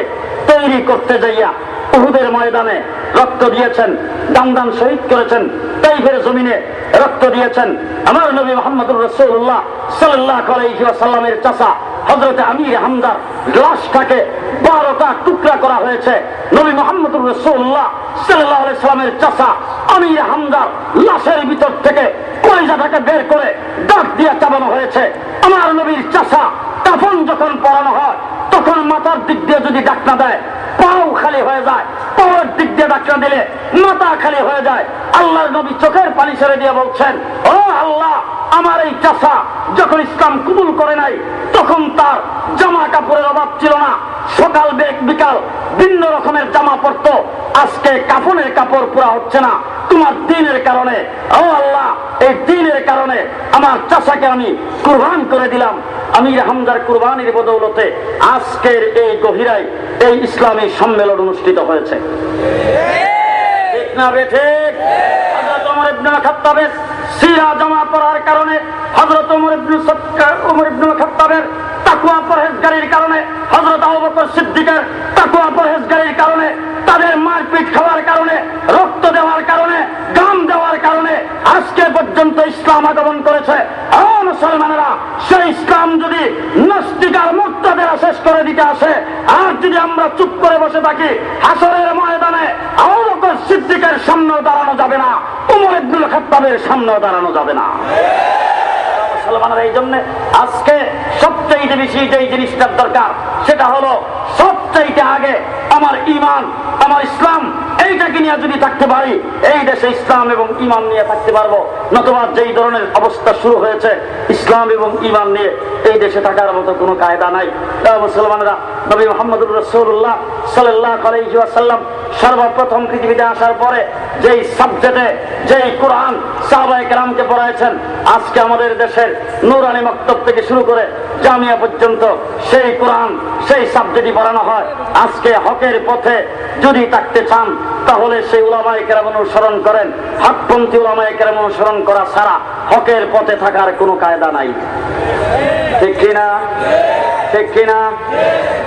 তৈরি করতে যাইয়া উহুদের ময়দানে রক্ত দিয়েছেন, দাম শহীদ করেছেন, তাইফের জমিনে রক্ত দিয়েছেন। আমার নবী মুহাম্মদুর রাসূলুল্লাহ সাল্লাল্লাহু আলাইহি ওয়াসাল্লামের চাচা হযরত আমির হামজার লাশটাকে 12টা টুকরা করা হয়েছে। নবী মুহাম্মদুর রাসূলুল্লাহ সাল্লাল্লাহু আলাইহি ওয়াসাল্লামের চাচা আমির হামজার লাশের ভিতর থেকে কলিজাটাকে বের করে দাঁত দিয়ে চাবানো হয়েছে। আমার নবীর চাচা কাফন যখন পরানো হয় তখন মাথার দিক দিয়ে যদি ডাকনা দেয় পাও খালি হয়ে যায়, পাওয়ার দিক দিয়ে ডাকনা দিলে মাথা খালি হয়ে যায়। আল্লাহর নবী চোখের পানি ছেড়ে দিয়ে বলছেন, ও আল্লাহ, আমার এই চাচা যখন ইসলাম কবুল করে নাই তখন তার জামা কাপড়ের অভাব ছিল না, সকাল বিকাল ভিন্ন রকমের জামা পরতো, আজকে কাফনের কাপড় পুরা হচ্ছে না তোমার দ্বীনের কারণে। ও আল্লাহ, এই দ্বীনের কারণে আমার চাচাকে আমি কুরবান করে দিলাম। আমির হামজার কুরবানির বদৌলতে আজকের এই গহিরায় এই ইসলামী সম্মেলন অনুষ্ঠিত হয়েছে। ঠিক না বেঠিক? হযরত ওমর ইবনে খাত্তাবের সিরা জামা পড়ার কারণে, হযরত ওমর ইবনে খাত্তাবের তাকওয়া পরহেজগারির কারণে, হযরত আবু বকর সিদ্দিকের তাকওয়া পরহেজগারির কারণে, তাদের মারপিট খাওয়ার কারণে, রক্ত দেওয়ার কারণে, গাম দেওয়ার কারণে আজকে পর্যন্ত ইসলাম আগমন করেছে। মুসলমানেরা, সেই ইসলাম যদি নাস্তিকার মুর্তাদেরা শেষ করে দিতে আসে, আর যদি আমরা চুপ করে বসে থাকি, হাসরের ময়দানে আবু বকর সিদ্দিকের সামনেও দাঁড়ানো যাবে না, ওমর ইবনে খাত্তাবের সামনেও দাঁড়ানো যাবে না। মুসলমানেরা, এই জন্য আজকে সবচাইতে বেশি যেই জিনিসটার দরকার সেটা হলো সবচাইতে আগে আমার ঈমান, আমার ইসলাম, এইটাকে নিয়ে যদি থাকতে পারি এই দেশে ইসলাম এবং ঈমান নিয়ে থাকতে পারবো। নতুবা যেই ধরনের অবস্থা শুরু হয়েছে ইসলাম এবং ঈমান নিয়ে এই দেশে থাকার মতো কোনো কায়দা নাই। মুসলমানেরা, নবী মুহাম্মদুর রাসূলুল্লাহ সাল্লাল্লাহু আলাইহি ওয়াসাল্লাম সর্বপ্রথম পৃথিবীতে আসার পরে যেই সাবজেক্টে যেই কোরআন সাহাবায়ে কেরামকে পড়াইছেন, আজকে আমাদের দেশের নূরানী মক্তব থেকে শুরু করে জামিয়া পর্যন্ত সেই কোরআন, সেই সাবজেক্টই পড়ানো হয়। আজকে হকের পথে যদি থাকতে চান তাহলে সেই উলামায়ে কেরাম অনুসরণ করেন। হকপন্থী উলামায়ে কেরাম অনুসরণ করা ছাড়া হকের পথে থাকার কোনো কায়দা নাই। ঠিক কিনা? ঠিক কিনা?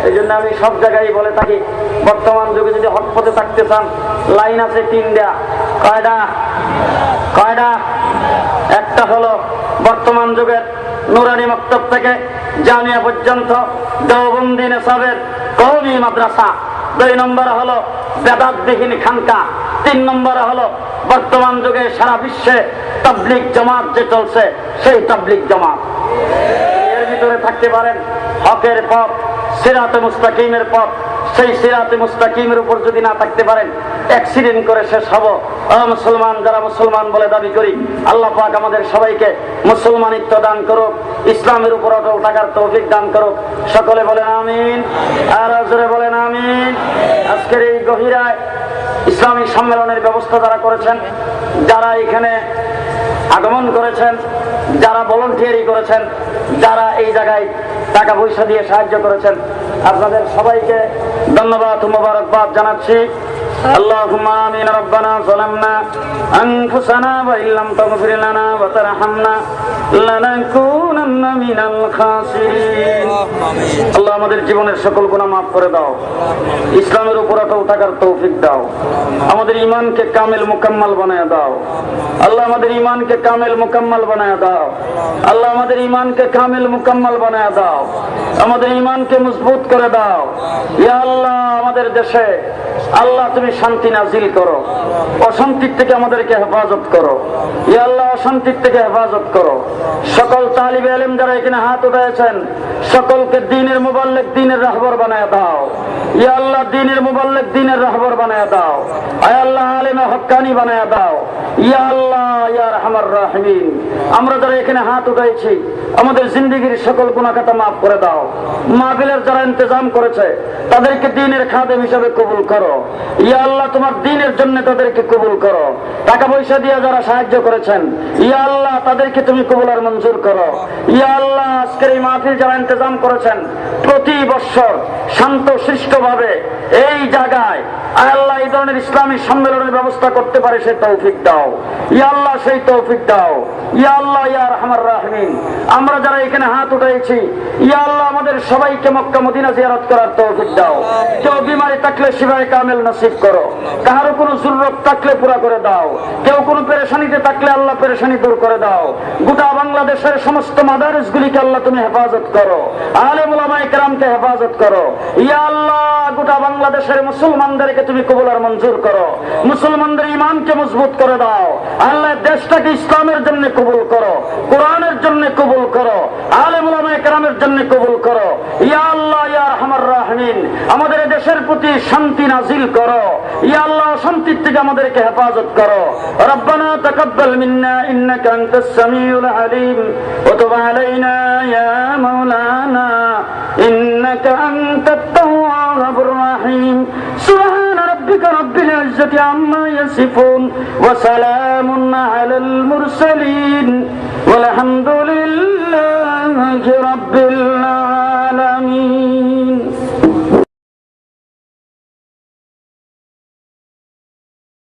এই জন্য আমি সব জায়গায় বলে থাকি, বর্তমান যুগে যদি হক পথে থাকতে চান, লাইন আছে 3টা। কয়টা? একটা হলো বর্তমান যুগের নুরানি মক্তব থেকে জামিয়া পর্যন্ত দেওবন্দি নেসাবের কওমি মাদ্রাসা। 2 নম্বরে হলো বেদাতবিহীন খানকা। 3 নম্বরে হলো বর্তমান যুগে সারা বিশ্বে তাবলীগ জামাত যে চলছে সেই তাবলীগ জামাত। এর ভিতরে থাকতে পারেন হকের পথ, সিরাতে মুস্তাকিমের পথ। সেই সিরাতে মুস্তাকিমের উপর যদি না থাকতে পারেন অ্যাক্সিডেন্ট করে শেষ হব। মুসলমান যারা মুসলমান বলে দাবি করি, আল্লাহ পাক আমাদের সবাইকে মুসলমানিত্ব দান করুক, ইসলামের উপর অটল থাকার তৌফিক দান করুক। সকলে বলেন আমিন, আর জোরে বলেন আমিন। আজকের এই গহিরায় ইসলামী সম্মেলনের ব্যবস্থা যারা করেছেন, যারা এখানে আগমন করেছেন, যারা ভলান্টিয়ারি করেছেন, যারা এই জায়গায় টাকা পয়সা দিয়ে সাহায্য করেছেন, আপনাদের সবাইকে ধন্যবাদ ও মোবারকবাদ জানাচ্ছি। اللهم آمين ربنا ظلمنا أنفسنا وإن لم تغفر لنا وترحمنا لنكونن من الخاسرين। আল্লাহ আমাদের জীবনের সকল গুনাহ মাফ করে দাও, ইসলামের উপর অটল থাকার তৌফিক দাও, আমাদের ঈমানকে কামিল মুকাম্মাল বানায় দাও। আল্লাহ আমাদের ঈমানকে কামিল মুকাম্মাল বানায় দাও। আল্লাহ আমাদের ঈমানকে কামিল মুকাম্মাল বানায় দাও, আমাদের ঈমানকে মজবুত করে দাও। ইয়া আল্লাহ আমাদের দেশে আল্লাহ তুমি শান্তি নাজিল করো, অশান্তির থেকে আমাদেরকে হেফাজত করো। ইয়া আল্লাহ অশান্তির থেকে হেফাজত করো। সকল তালিবে ইলম যারা এখানে হাত উঠাইছেন সকলকে দ্বীনের মুবাল্লিগ, দ্বীনের রাহবর বানায় দাও। ইয়া আল্লাহ দ্বীনের মুবাল্লিগ, দ্বীনের রাহবর বানায় দাও। আয় আল্লাহ আলেমে হক্কানি বানায় দাও। ইয়া আল্লাহ ইয়া আরহামার রাহিমিন, আমরা যারা এখানে হাত উঠাইছি আমাদের জিন্দেগীর সকল গুনাহ খাতা মাফ করে দাও। মাহফিলের যারা ইন্তজাম করেছে তাদেরকে দ্বীনের খাদেম হিসেবে কবুল করো। ইয়া আল্লাহ তোমার দ্বীনের জন্য তাদেরকে কবুল করো। টাকা পয়সা দিয়ে যারা সাহায্য করেছেন ইয়া আল্লাহ তাদেরকে তুমি কবুল আর মঞ্জুর করো। ইয়া আল্লাহ আজকের এই মাহফিল যারা ইন্তজাম করেছেন প্রতি বছর শান্ত শিষ্টভাবে এই জায়গায় আল্লাহ এই ধরনের ইসলামী সম্মেলনের ব্যবস্থা করতে পারে সেই তৌফিক দাও। ইয়া আল্লাহ সেই তৌফিক দাও। ইয়া আল্লাহ ইয়া আরহামার রাহিমিন, আমরা যারা এখানে হাত উঠাইছি ইয়া আল্লাহ আমাদের সবাইকে মক্কা মদিনা জিয়ারত করার তৌফিক দাও। কেউ বিমারি থাকলে শিফায়ে কামিল নসিব করো, কারো কোনো জরুরত থাকলে পুরা করে দাও, কেউ কোনো পেরেশানিতে থাকলে আল্লাহ পেরেশানি দূর করে দাও। গোটা বাংলাদেশের সমস্ত মাদারিসগুলিকে আল্লাহ তুমি হেফাজত করো, আলেম উলামায়ে কেরামকে হেফাজত করো। ইয়া আল্লাহ গোটা বাংলাদেশের মুসলমানদেরকে তুমি কবুল আর মঞ্জুর করো, মুসলমানদের ঈমানকে মজবুত করে দাও। আল্লাহ দেশটাকে ইসলামের জন্য কবুল করো, কোরআনের জন্য কবুল করো, আলেম উলামায়ে কেরামের জন্য কবুল করো। ইয়া আল্লাহ ইয়া আরহামার রাহিমিন, আমাদের দেশের প্রতি শান্তি নাজিল করো। ইয়া আল্লাহ শান্তির থেকে আমাদেরকে হেফাজত করো। রব্বানা তাকাব্বাল মিন্না ইন্নাকা আনতাস সামিউল আলিম ওয়া তুব আলাইনা ইয়া মাওলানা ইন্নাকা আনতাত তাওয়াবুর রাহিম। সুবহান রাব্বিকা রাব্বিল ইজ্জাতি আম্মা ইয়াসিফুন ওয়া সালামুন আলাল মুরসালিন ওয়াল হামদুলিল্লাহি রাব্বিল আলামিন।